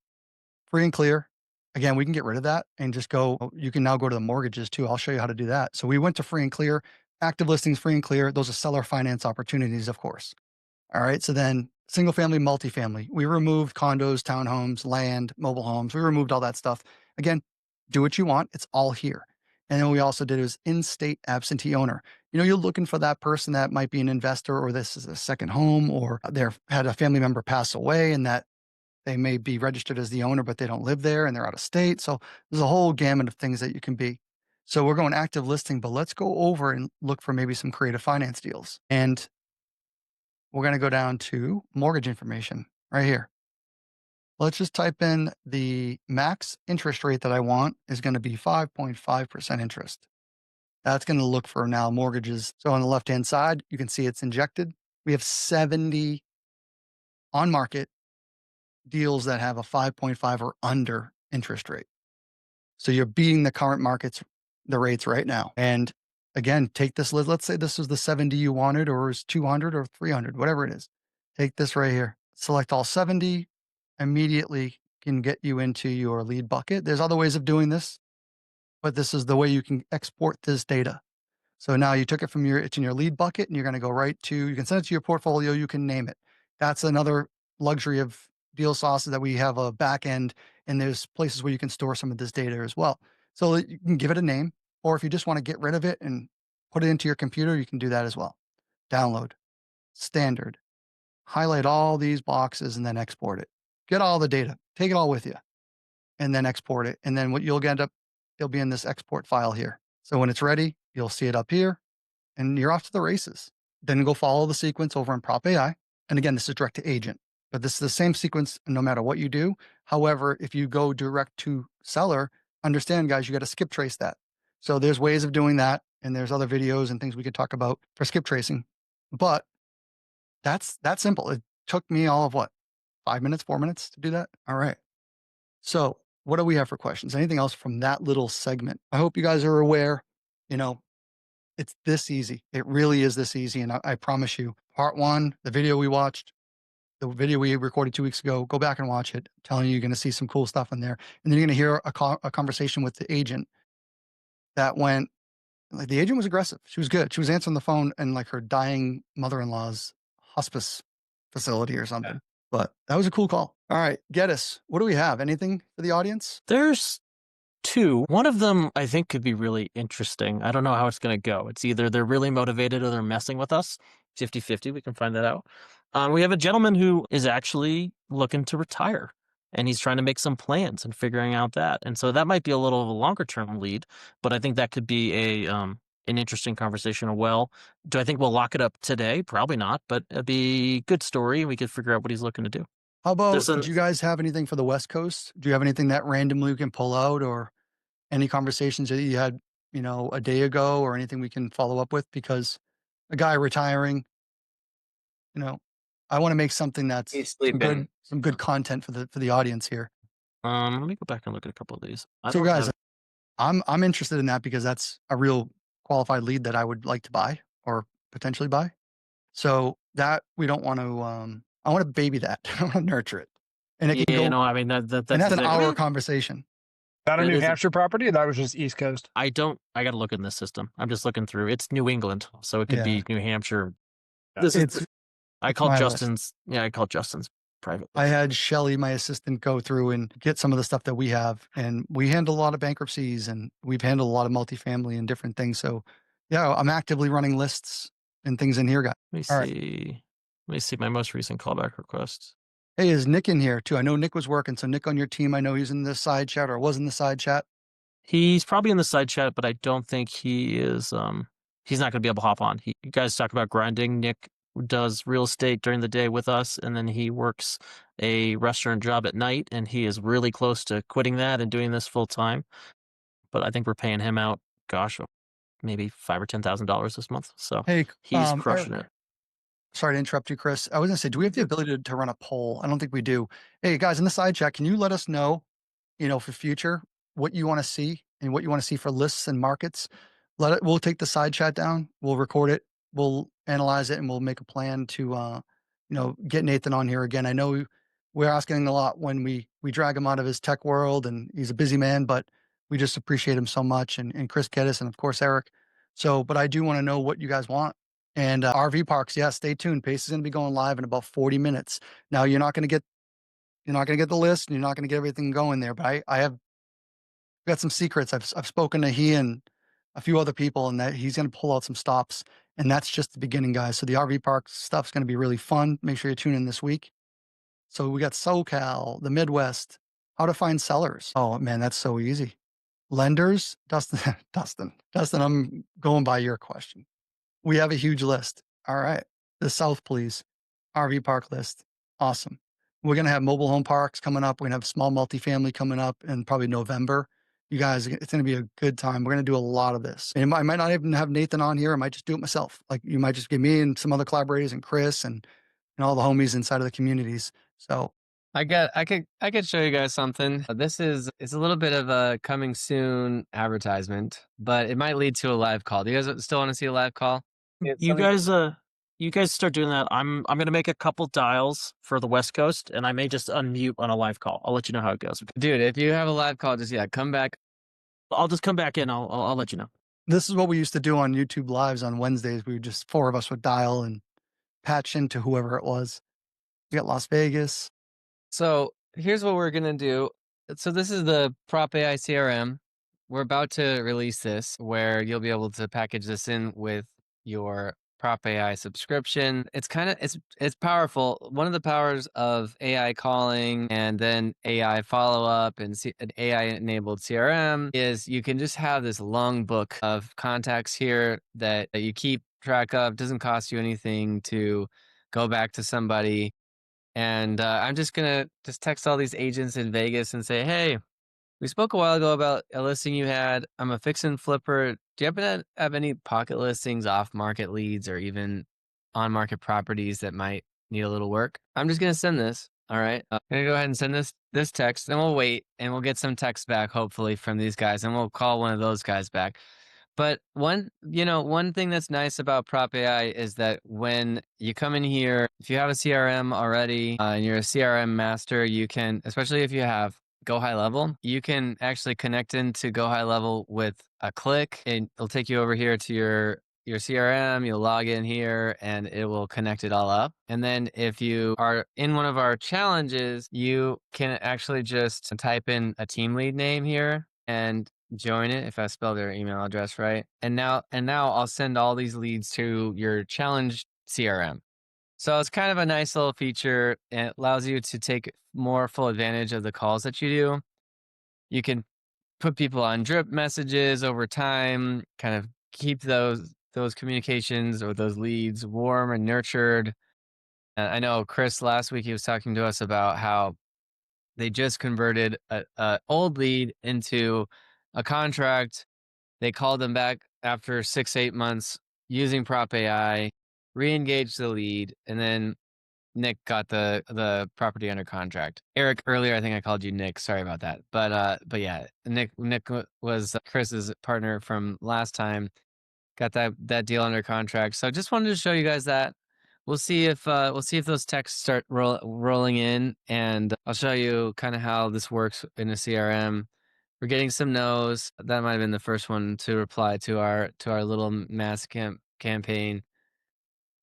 S1: free and clear. Again, we can get rid of that and just go. You can now go to the mortgages too. I'll show you how to do that. So we went to free and clear, active listings, free and clear. Those are seller finance opportunities, of course. All right. So then single family, multifamily. We removed condos, townhomes, land, mobile homes. We removed all that stuff. Again, do what you want. It's all here. And then what we also did was in-state absentee owner. You're looking for that person that might be an investor, or this is a second home, or they had a family member pass away and that they may be registered as the owner, but they don't live there and they're out of state. So there's a whole gamut of things that you can be. So we're going active listing, but let's go over and look for maybe some creative finance deals. And we're going to go down to mortgage information right here. Let's just type in the max interest rate that I want is going to be 5.5% interest. That's going to look for now mortgages. So on the left-hand side, you can see it's injected. We have 70 on market deals that have a 5.5 or under interest rate. So you're beating the current the rates right now. And again, take this list. Let's say this was the 70 you wanted, or is 200 or 300, whatever it is. Take this right here. Select all 70. Immediately can get you into your lead bucket. There's other ways of doing this, but this is the way you can export this data. So now you took it from it's in your lead bucket, and you're going to go right to, you can send it to your portfolio. You can name it. That's another luxury of DealSauce, that we have a back end, and there's places where you can store some of this data as well. So you can give it a name, or if you just want to get rid of it and put it into your computer, you can do that as well. Download, standard, highlight all these boxes, and then export it. Get all the data, take it all with you, and then export it. And then what you'll end up, it'll be in this export file here. So when it's ready, you'll see it up here, and you're off to the races. Then go follow the sequence over in Prop.ai. And again, this is direct to agent, but this is the same sequence no matter what you do. However, if you go direct to seller, understand, guys, you got to skip trace that. So there's ways of doing that, and there's other videos and things we could talk about for skip tracing. But that's that simple. It took me all of what, 5 minutes, 4 minutes to do that? All right. So what do we have for questions? Anything else from that little segment? I hope you guys are aware, you know, It's this easy. It really is this easy. And I promise you, part one, the video we watched, the video we recorded 2 weeks ago, go back and watch it. I'm telling you, you're going to see some cool stuff in there. And then you're going to hear a conversation with the agent that went, like, the agent was aggressive. She was good. She was answering the phone in like her dying mother-in-law's hospice facility or something. But that was a cool call. All right, Geddes, what do we have? Anything for the audience?
S4: There's two. One of them I think could be really interesting. I don't know how it's going to go. It's either they're really motivated or they're messing with us. 50-50, we can find that out. We have a gentleman who is actually looking to retire, and he's trying to make some plans and figuring out that. And so that might be a little of a longer term lead, but I think that could be an interesting conversation as well. Do I think we'll lock it up today? Probably not, but it'd be a good story, and we could figure out what he's looking to do.
S1: How about, do you guys have anything for the West Coast? Do you have anything that randomly we can pull out, or any conversations that you had, a day ago, or anything we can follow up with? Because a guy retiring, you know, I want to make something that's
S2: He's
S1: some
S2: sleeping.
S1: good content for the audience here.
S4: Let me go back and look at a couple of these.
S1: So guys, I'm interested in that because that's a real qualified lead that I would like to buy or potentially buy. So that we don't want to, I want to baby that. I want to nurture it. And it can go,
S4: I mean, that's
S1: and that's an
S4: exactly-
S1: hour conversation.
S3: That a
S4: That
S3: New
S4: is a-
S3: Hampshire property, or that was just East Coast?
S4: I got to look in this system. I'm just looking through. It's New England, so it could be New Hampshire. This
S1: It's,
S4: is, I
S1: it's
S4: called
S1: my list.
S4: Justin's. Yeah, I called Justin's private.
S1: I had Shelly, my assistant, go through and get some of the stuff that we have. And we handle a lot of bankruptcies, and we've handled a lot of multifamily and different things. So yeah, I'm actively running lists and things in here, guys.
S4: Let
S1: All
S4: me
S1: right.
S4: see. Let me see my most recent callback requests.
S1: Hey, is Nick in here too? I know Nick was working. So Nick on your team, I know he's in the side chat or was in the side chat.
S4: He's probably in the side chat, but I don't think he is. He's not going to be able to hop on. You guys talk about grinding. Nick does real estate during the day with us, and then he works a restaurant job at night, and he is really close to quitting that and doing this full time. But I think we're paying him out, gosh, maybe $5,000 or $10,000 this month. So
S1: Hey,
S4: he's crushing
S1: Eric,
S4: it.
S1: sorry to interrupt you, Chris. I was going to say, do we have the ability to run a poll? I don't think we do. Hey, guys, in the side chat, can you let us know, for future, what you want to see and what you want to see for lists and markets? We'll take the side chat down. We'll record it. We'll analyze it, and we'll make a plan to, get Nathan on here again. I know we're asking a lot when we drag him out of his tech world, and he's a busy man, but we just appreciate him so much, and Chris Geddes, and of course, Eric. So, but I do want to know what you guys want. And RV parks, yeah, stay tuned. Pace is going to be going live in about 40 minutes. Now, you're not going to get the list, and you're not going to get everything going there. But I have got some secrets. I've spoken to he and a few other people, and that he's going to pull out some stops. And that's just the beginning, guys. So the RV park stuff's going to be really fun. Make sure you tune in this week. So we got SoCal, the Midwest, how to find sellers. Oh man, that's so easy. Lenders, Dustin, Dustin, I'm going by your question. We have a huge list. All right. The South, please. RV park list. Awesome. We're going to have mobile home parks coming up. We're going to have small multifamily coming up in probably November. You guys, it's going to be a good time. We're going to do a lot of this. And I might not even have Nathan on here. I might just do it myself. Like, you might just give me and some other collaborators and Chris and all the homies inside of the communities. So
S2: I could show you guys something. It's a little bit of a coming soon advertisement, but it might lead to a live call. Do you guys still want to see a live call?
S4: You guys start doing that. I'm going to make a couple dials for the West Coast, and I may just unmute on a live call. I'll let you know how it goes.
S2: Dude, if you have a live call, just come back.
S4: I'll just come back in. I'll let you know.
S1: this is what we used to do on YouTube lives on Wednesdays. We would just, four of us would dial and patch into whoever it was. We got Las Vegas.
S2: So here's what we're gonna do. So this is the Prop.ai CRM. We're about to release this, where you'll be able to package this in with your Prop.ai subscription. It's it's powerful. One of the powers of AI calling and then AI follow up and an AI enabled CRM is you can just have this long book of contacts here that you keep track of. Doesn't cost you anything to go back to somebody. And I'm just gonna text all these agents in Vegas and say, hey, we spoke a while ago about a listing you had. I'm a fix and flipper. Do you happen to have any pocket listings, off market leads, or even on market properties that might need a little work? I'm just gonna send this. All right. I'm gonna go ahead and send this text, then we'll wait and we'll get some text back, hopefully, from these guys, and we'll call one of those guys back. But one thing that's nice about Prop.ai is that when you come in here, if you have a CRM already and you're a CRM master, you can, especially if you have Go High Level, you can actually connect into Go High Level with a click, and it'll take you over here to your CRM. You'll log in here and it will connect it all up. And then if you are in one of our challenges, you can actually just type in a team lead name here and join it if I spelled their email address right. And now I'll send all these leads to your challenge CRM. So it's kind of a nice little feature, and it allows you to take more full advantage of the calls that you do. You can put people on drip messages over time, kind of keep those communications or those leads warm and nurtured. I know Chris last week, he was talking to us about how they just converted a old lead into a contract. They called them back after 6-8 months using Prop AI, re-engaged the lead, and then Nick got the property under contract. Eric, earlier I think I called you Nick. Sorry about that. But yeah, Nick was Chris's partner from last time. Got that deal under contract. So just wanted to show you guys that. We'll see if those texts start rolling in, and I'll show you kind of how this works in a CRM. We're getting some no's. That might have been the first one to reply to our little mass campaign.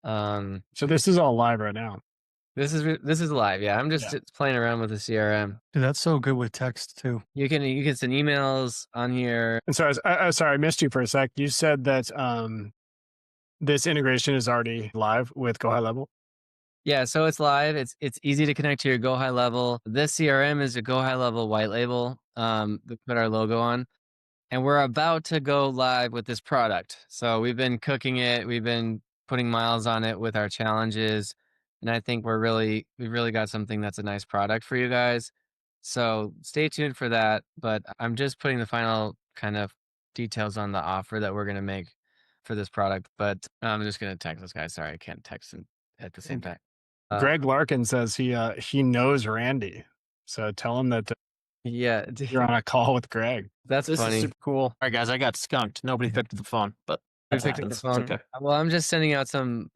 S3: So this is all live right now.
S2: This is live. Yeah, I'm just playing around with the CRM.
S1: Dude, that's so good with text too.
S2: You can send emails on here.
S3: And so sorry, I missed you for a sec. You said that this integration is already live with Go High Level.
S2: Yeah, so it's live. It's easy to connect to your Go High Level. This CRM is a Go High Level white label. That put our logo on, and we're about to go live with this product. So we've been cooking it. We've been putting miles on it with our challenges, and I think we've really got something that's a nice product for you guys. So stay tuned for that. But I'm just putting the final kind of details on the offer that we're gonna make for this product. But I'm just gonna text this guy. Sorry, I can't text him at the same time.
S3: Greg Larkin says he knows Randy, so tell him that
S2: Yeah,
S3: you're on a call with Greg.
S2: that's
S4: This
S2: funny.
S4: is super cool. All right, guys, I got skunked. Nobody picked up the phone, but
S2: You
S4: that
S2: picked up the
S4: happens. It's
S2: phone?
S4: okay.
S2: Well, I'm just sending out some.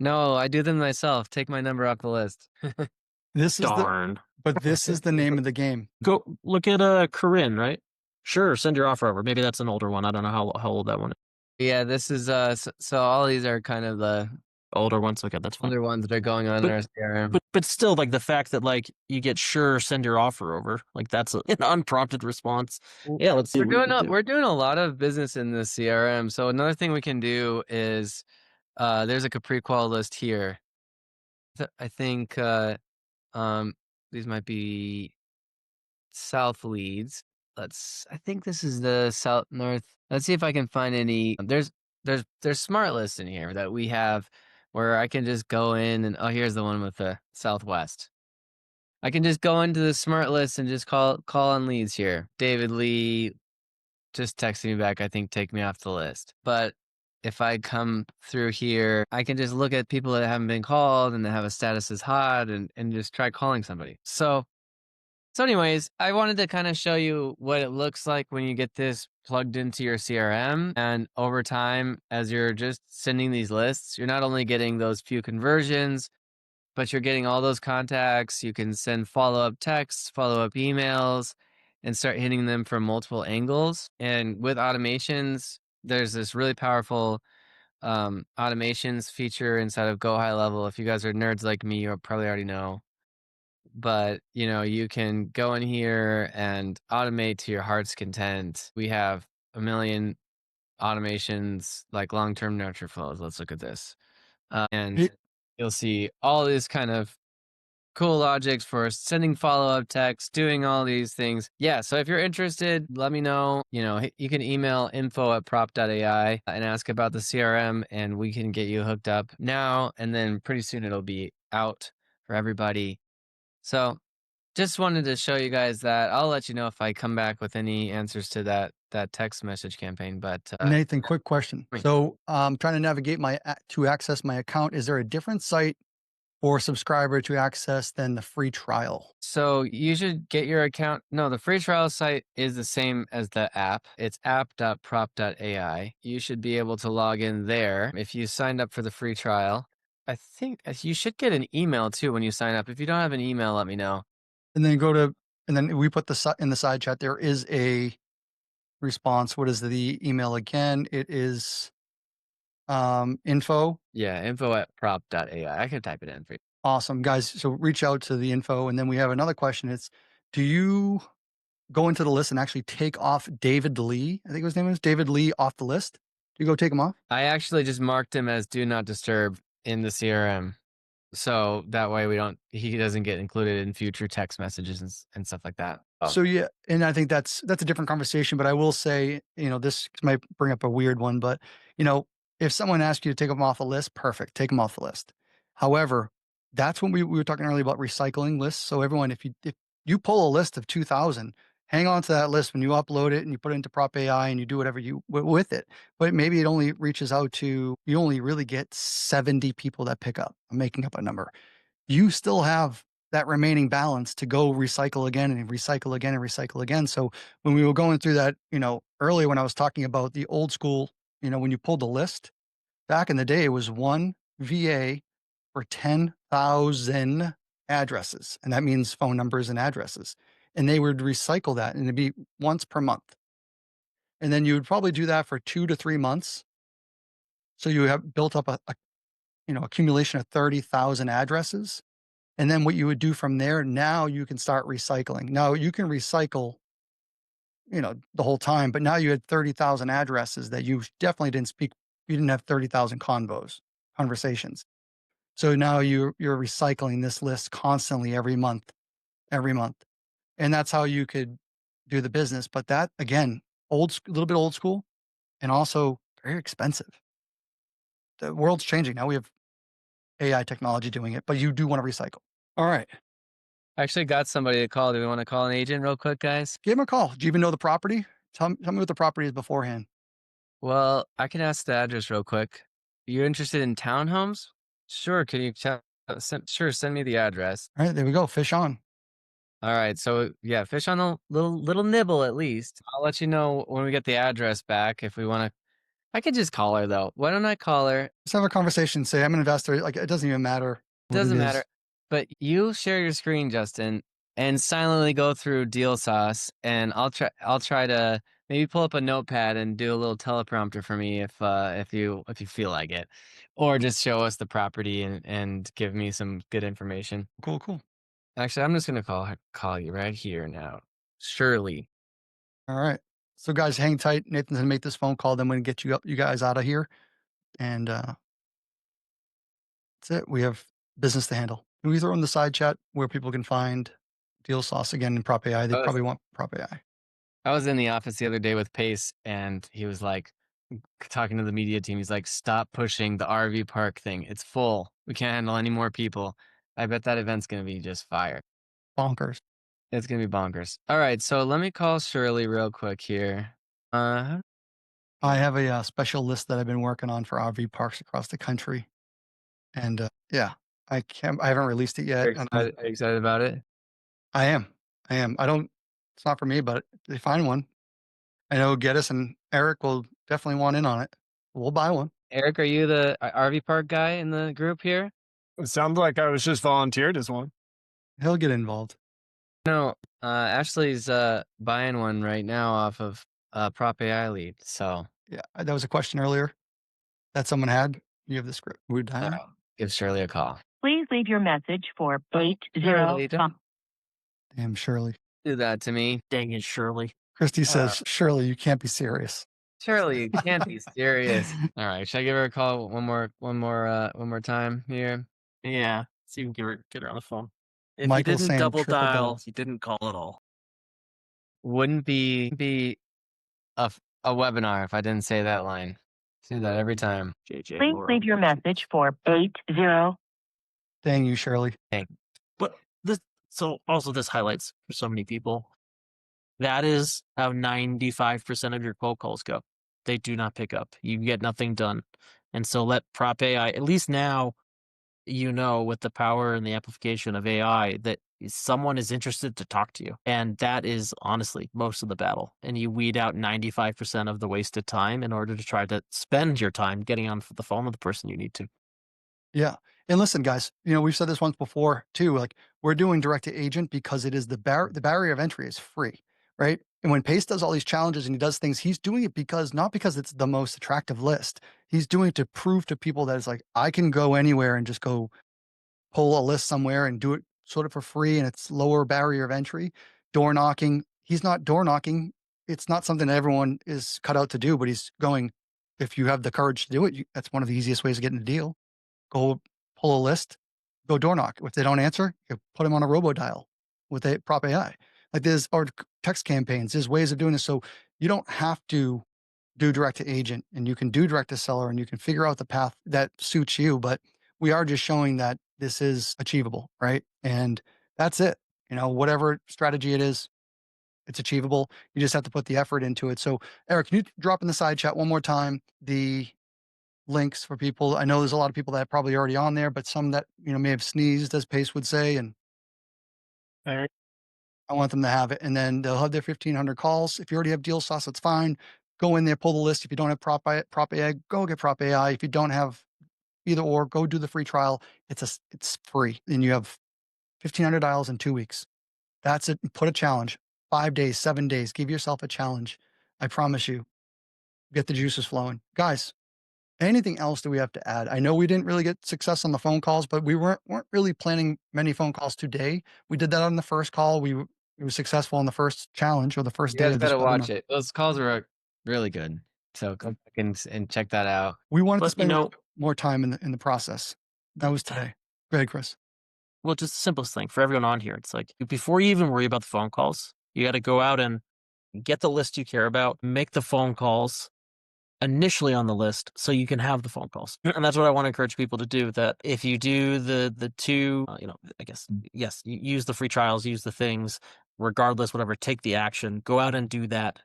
S2: No, I do them myself. Take my number off the list.
S1: This is
S4: Darn.
S1: but this is the name of the game.
S4: Go look at Corinne, right? Sure, send your offer over. Maybe that's an older one. I don't know how old that one is.
S2: Yeah, this is so all these are kind of the
S4: Older ones. Okay, that's fine.
S2: older ones that are going on in our CRM.
S4: But still, like the fact that like you get sure send your offer over, like that's an unprompted response. Yeah, let's see.
S2: We're doing a lot of business in this CRM. So another thing we can do is there's like a pre-qual list here. I think these might be south leads. I think this is the south north. Let's see if I can find any. There's smart lists in here that we have where I can just go in and here's the one with the southwest. I can just go into the smart list and just call on leads here. David Lee just texted me back, I think take me off the list. But if I come through here, I can just look at people that haven't been called and that have a status as hot and just try calling somebody. So anyways, I wanted to kind of show you what it looks like when you get this plugged into your CRM. And over time, as you're just sending these lists, you're not only getting those few conversions, but you're getting all those contacts. You can send follow-up texts, follow-up emails, and start hitting them from multiple angles. And with automations, there's this really powerful automations feature inside of Go High Level. If you guys are nerds like me, you probably already know. But you can go in here and automate to your heart's content. We have a million automations like long-term nurture flows. Let's look at this. And you'll see all these kind of cool logics for sending follow-up texts, doing all these things. Yeah, so if you're interested, let me know. You can email info@prop.ai and ask about the CRM, and we can get you hooked up now, and then pretty soon it'll be out for everybody. So just wanted to show you guys that. I'll let you know if I come back with any answers to that text message campaign. But
S1: Nathan, quick question. So I'm trying to navigate to access my account. Is there a different site or subscriber to access then the free trial?
S2: So you should get your account. No, the free trial site is the same as the app. It's app.prop.ai. You should be able to log in there. If you signed up for the free trial, I think you should get an email too when you sign up. If you don't have an email, let me know.
S1: And then and then we put in the side chat, there is a response. What is the email again? It is info.
S2: Yeah, info@prop.ai. I can type it in for you.
S1: Awesome, guys. So reach out to the info. And then we have another question. It's, do you go into the list and actually take off David Lee? I think his name is David Lee off the list. Do you go take him off?
S2: I actually just marked him as do not disturb in the CRM. So that way he doesn't get included in future text messages and stuff like that.
S1: So yeah, and I think that's a different conversation, but I will say, this might bring up a weird one, but if someone asks you to take them off a list, perfect, take them off the list. However, that's when we were talking earlier about recycling lists. So everyone, if you pull a list of 2,000, hang on to that list when you upload it and you put it into Prop AI and you do whatever you with it. But maybe it only reaches out to, you only really get 70 people that pick up. I'm making up a number. You still have that remaining balance to go recycle again and recycle again and recycle again. So when we were going through that, earlier when I was talking about the old school, when you pulled the list, back in the day, it was one VA for 10,000 addresses. And that means phone numbers and addresses. And they would recycle that and it'd be once per month. And then you would probably do that for 2 to 3 months. So you have built up a accumulation of 30,000 addresses. And then what you would do from there, now you can start recycling. Now you can recycle, the whole time, but now you had 30,000 addresses that you definitely didn't speak. You didn't have 30,000 conversations. So now you're recycling this list constantly every month. And that's how you could do the business. But that, again, a little bit old school and also very expensive. The world's changing. Now we have AI technology doing it, but you do want to recycle. All right.
S2: I actually got somebody to call. Do we want to call an agent real quick, guys?
S1: Give him a call. Do you even know the property? Tell me what the property is beforehand.
S2: Well, I can ask the address real quick. You interested in townhomes? Sure. Can you send me the address.
S1: All right, there we go. Fish on.
S2: All right. So yeah, fish on a little nibble at least. I'll let you know when we get the address back if we want to. I could just call her though. Why don't I call her?
S1: Let's have a conversation. Say, I'm an investor. Like, it doesn't even matter.
S2: Doesn't matter. But you share your screen, Justin, and silently go through DealSauce, and I'll try to maybe pull up a notepad and do a little teleprompter for me if you feel like it, or just show us the property and give me some good information.
S1: Cool.
S2: Actually, I'm just gonna call you right here now, Shirley.
S1: All right. So guys, hang tight. Nathan's gonna make this phone call. Then we're gonna get you guys out of here. And that's it. We have business to handle. Can we throw in the side chat where people can find DealSauce again in Prop AI? They probably want Prop AI.
S2: I was in the office the other day with Pace, and he was like talking to the media team. He's like, "Stop pushing the RV park thing. It's full. We can't handle any more people." I bet that event's gonna be just fire.
S1: Bonkers.
S2: It's gonna be bonkers. All right, so let me call Shirley real quick here.
S1: I have a special list that I've been working on for RV parks across the country, and yeah, I haven't released it yet.
S2: Are you excited about it?
S1: I am. I don't. It's not for me, but if they find one, I know Geddes and Eric will definitely want in on it. We'll buy one.
S2: Eric, are you the RV park guy in the group here?
S3: It sounds like I was just volunteered as one.
S1: He'll get involved.
S2: No, Ashley's buying one right now off of Prop AI lead. So
S1: Yeah, that was a question earlier that someone had. You have the script. We're done.
S2: give Shirley a call.
S5: Please leave your message for
S2: Shirley,
S5: 80.
S1: Damn, Shirley.
S2: Do that to me.
S4: Dang it, Shirley.
S1: Christy says, Shirley, you can't be serious.
S2: Shirley, you can't be serious. All right, should I give her a call one more time here?
S4: Yeah. So you can get her on the phone. If
S1: Michael's
S4: you didn't
S1: saying
S4: double
S1: triple
S4: dial,
S1: double.
S4: you didn't call at all.
S2: Wouldn't be a webinar if I didn't say that line. Say that every time.
S4: JJ.
S5: Please leave your message for 80.
S1: Dang you, Shirley.
S4: But this highlights for so many people. That is how 95% of your cold calls go. They do not pick up. You get nothing done. And so let Prop AI, at least now, with the power and the amplification of AI, that someone is interested to talk to you. And that is honestly most of the battle. And you weed out 95% of the wasted time in order to try to spend your time getting on the phone with the person you need to.
S1: Yeah. And listen, guys, we've said this once before too. Like, we're doing direct to agent because it is the barrier of entry is free, right? And when Pace does all these challenges and he does things, he's doing it not because it's the most attractive list. He's doing it to prove to people that it's like, I can go anywhere and just go pull a list somewhere and do it sort of for free, and it's lower barrier of entry. Door knocking. He's not door knocking. It's not something that everyone is cut out to do, but he's going, if you have the courage to do it, that's one of the easiest ways of getting a deal. Go pull a list, go door knock. If they don't answer, you put them on a robo dial with a Prop.ai. Like, there's, or text campaigns. There's ways of doing this. So you don't have to do direct to agent, and you can do direct to seller, and you can figure out the path that suits you. But we are just showing that this is achievable, right? And that's it. Whatever strategy it is, it's achievable. You just have to put the effort into it. So, Eric, can you drop in the side chat one more time the links for people? I know there's a lot of people that are probably already on there, but some that may have sneezed, as Pace would say, and
S3: All right.
S1: I want them to have it. And then they'll have their 1,500 calls. If you already have DealSauce, that's fine. Go in there, pull the list. If you don't have Prop.ai, go get Prop.ai. If you don't have either or, go do the free trial. It's free, and you have 1,500 dials in 2 weeks. That's it. Put a challenge. 5 days, 7 days. Give yourself a challenge. I promise you, get the juices flowing, guys. Anything else that we have to add? I know we didn't really get success on the phone calls, but we weren't really planning many phone calls today. We did that on the first call. We were successful on the first challenge or the first
S2: You
S1: day
S2: guys
S1: of this
S2: gotta watch
S1: webinar.
S2: it. Those calls were really good. So go back and check that out.
S1: We wanted to
S4: But,
S1: spend a little bit more time in the process. That was today. Go ahead, Chris.
S4: well, just the simplest thing for everyone on here. It's like, before you even worry about the phone calls, you got to go out and get the list you care about, make the phone calls initially on the list so you can have the phone calls. And that's what I want to encourage people to do, that if you do the two, I guess, yes, use the free trials, use the things, regardless, whatever, take the action, go out and do that.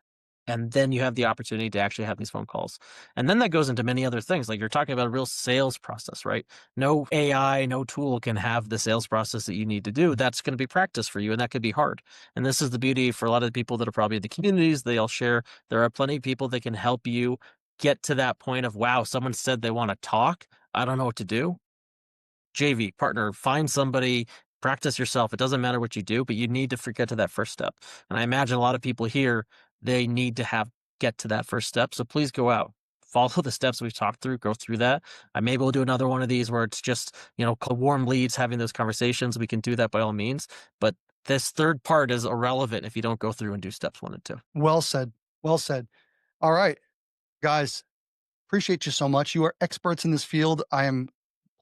S4: And then you have the opportunity to actually have these phone calls. And then that goes into many other things. Like, you're talking about a real sales process, right? No AI, no tool can have the sales process that you need to do. That's going to be practice for you, and that could be hard. And this is the beauty for a lot of the people that are probably in the communities. They all share. There are plenty of people that can help you get to that point of, wow, someone said they want to talk. I don't know what to do. JV, partner, find somebody, practice yourself. It doesn't matter what you do, but you need to get to that first step. And I imagine a lot of people here, they need to get to that first step. So please go out, follow the steps we've talked through, go through that. Maybe we'll do another one of these where it's just, warm leads, having those conversations. We can do that by all means. But this third part is irrelevant if you don't go through and do steps 1 and 2.
S1: Well said. Well said. All right, guys, appreciate you so much. You are experts in this field. I am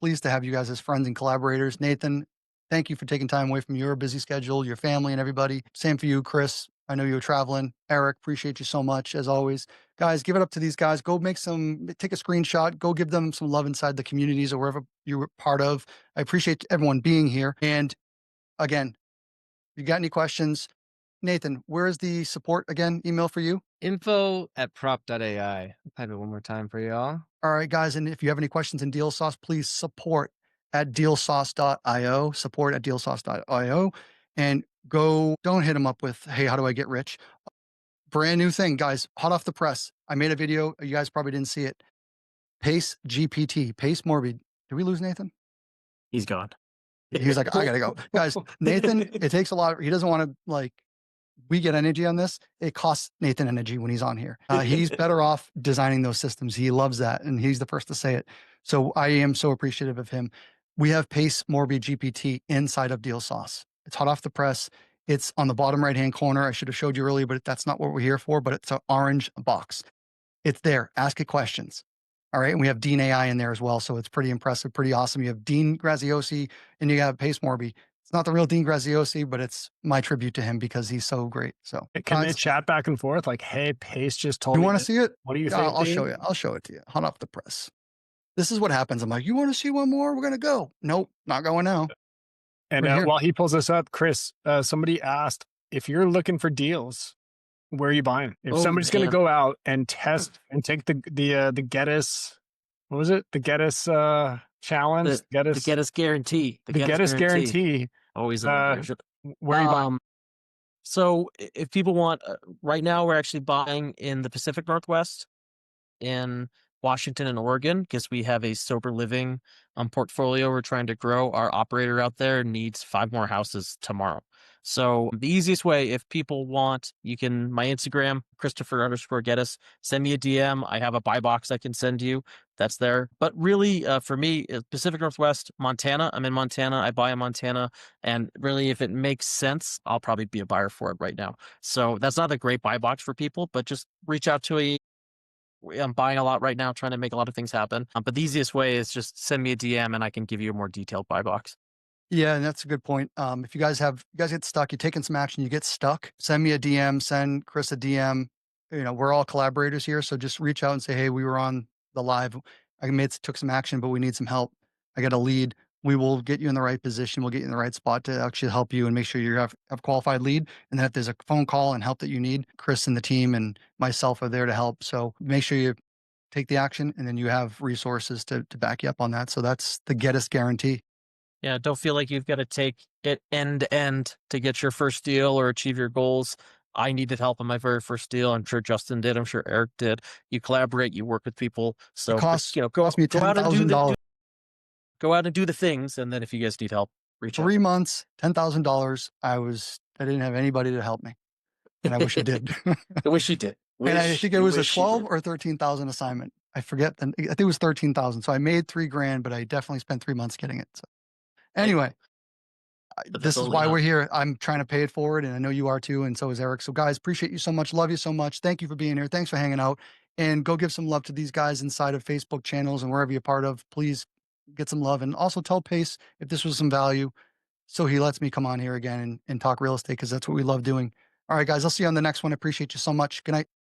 S1: pleased to have you guys as friends and collaborators. Nathan, thank you for taking time away from your busy schedule, your family, and everybody. Same for you, Chris. I know you were traveling. Eric, appreciate you so much, as always. Guys, give it up to these guys. Go take a screenshot. Go give them some love inside the communities or wherever you were part of. I appreciate everyone being here. And again, if you got any questions, Nathan, where is the support again email for you?
S2: Info@prop.ai. I'll type it one more time for y'all.
S1: All right, guys. And if you have any questions in DealSauce, please support@dealsauce.io, support@dealsauce.io, and don't hit them up with, hey, how do I get rich? Brand new thing, guys, hot off the press. I made a video. You guys probably didn't see it. Pace GPT, Pace Morby. Did we lose Nathan?
S3: He's gone.
S1: He's like, I gotta go. Guys, Nathan, it takes a lot. He doesn't want to, we get energy on this. It costs Nathan energy when he's on here. He's better off designing those systems. He loves that, and he's the first to say it. So I am so appreciative of him. We have Pace Morby GPT inside of DealSauce. It's hot off the press. It's on the bottom right-hand corner. I should have showed you earlier, but that's not what we're here for, but it's an orange box. It's there. Ask it questions. All right. And we have Dean AI in there as well. So it's pretty impressive, pretty awesome. You have Dean Graziosi and you have Pace Morby. It's not the real Dean Graziosi, but it's my tribute to him because he's so great. So
S3: Can they chat back and forth like, hey, Pace just told
S1: you
S3: me
S1: want to see it?
S3: What do you think?
S1: I'll show you. I'll show it to you. Hot off the press. This is what happens. I'm like, you want to see one more? We're going to go. Nope, not going now.
S3: And while he pulls this up, Chris, somebody asked, if you're looking for deals, where are you buying? If somebody's going to go out and test and take the Geddes, what was it? The Geddes challenge,
S4: The
S3: Geddes,
S4: Geddes Guarantee.
S3: the Geddes Guarantee.
S4: Always in the version.
S3: Where are you buying?
S4: So if people want, right now we're actually buying in the Pacific Northwest, in Washington and Oregon, because we have a sober living portfolio we're trying to grow. Our operator out there needs 5 more houses tomorrow. So the easiest way, if people want, you can, my Instagram, Christopher_Geddes, send me a DM. I have a buy box I can send you. That's there. But really, for me, Pacific Northwest, Montana. I'm in Montana. I buy in Montana. And really, if it makes sense, I'll probably be a buyer for it right now. So that's not a great buy box for people, but just reach out to I'm buying a lot right now, trying to make a lot of things happen. But the easiest way is just send me a DM and I can give you a more detailed buy box.
S1: Yeah, and that's a good point. If you guys get stuck, you're taking some action, you get stuck, send me a DM, send Chris a DM. We're all collaborators here. So just reach out and say, hey, we were on the live. Took some action, but we need some help. I got a lead. We will get you in the right position. We'll get you in the right spot to actually help you and make sure you have qualified lead. And then if there's a phone call and help that you need, Chris and the team and myself are there to help. So make sure you take the action and then you have resources to back you up on that. So that's the Geddes Guarantee.
S4: Yeah, don't feel like you've got to take it end to end to get your first deal or achieve your goals. I needed help on my very first deal. I'm sure Justin did. I'm sure Eric did. You collaborate, you work with people. So
S1: It costs,
S4: go
S1: cost me
S4: out and do
S1: $10,000.
S4: go out and do the things. And then if you guys need help, reach out.
S1: 3 months, $10,000. I didn't have anybody to help me, and I wish I did.
S4: I wish you did.
S1: And I think it was a 12 or 13,000 assignment. I forget. I think it was 13,000. So I made $3,000, but I definitely spent 3 months getting it. So anyway, this is why we're here. I'm trying to pay it forward, and I know you are too, and so is Eric. So guys, appreciate you so much. Love you so much. Thank you for being here. Thanks for hanging out, and go give some love to these guys inside of Facebook channels and wherever you're part of. Please get some love, and also tell Pace if this was some value, so he lets me come on here again and talk real estate, because that's what we love doing. All right, guys, I'll see you on the next one. I appreciate you so much. Good night.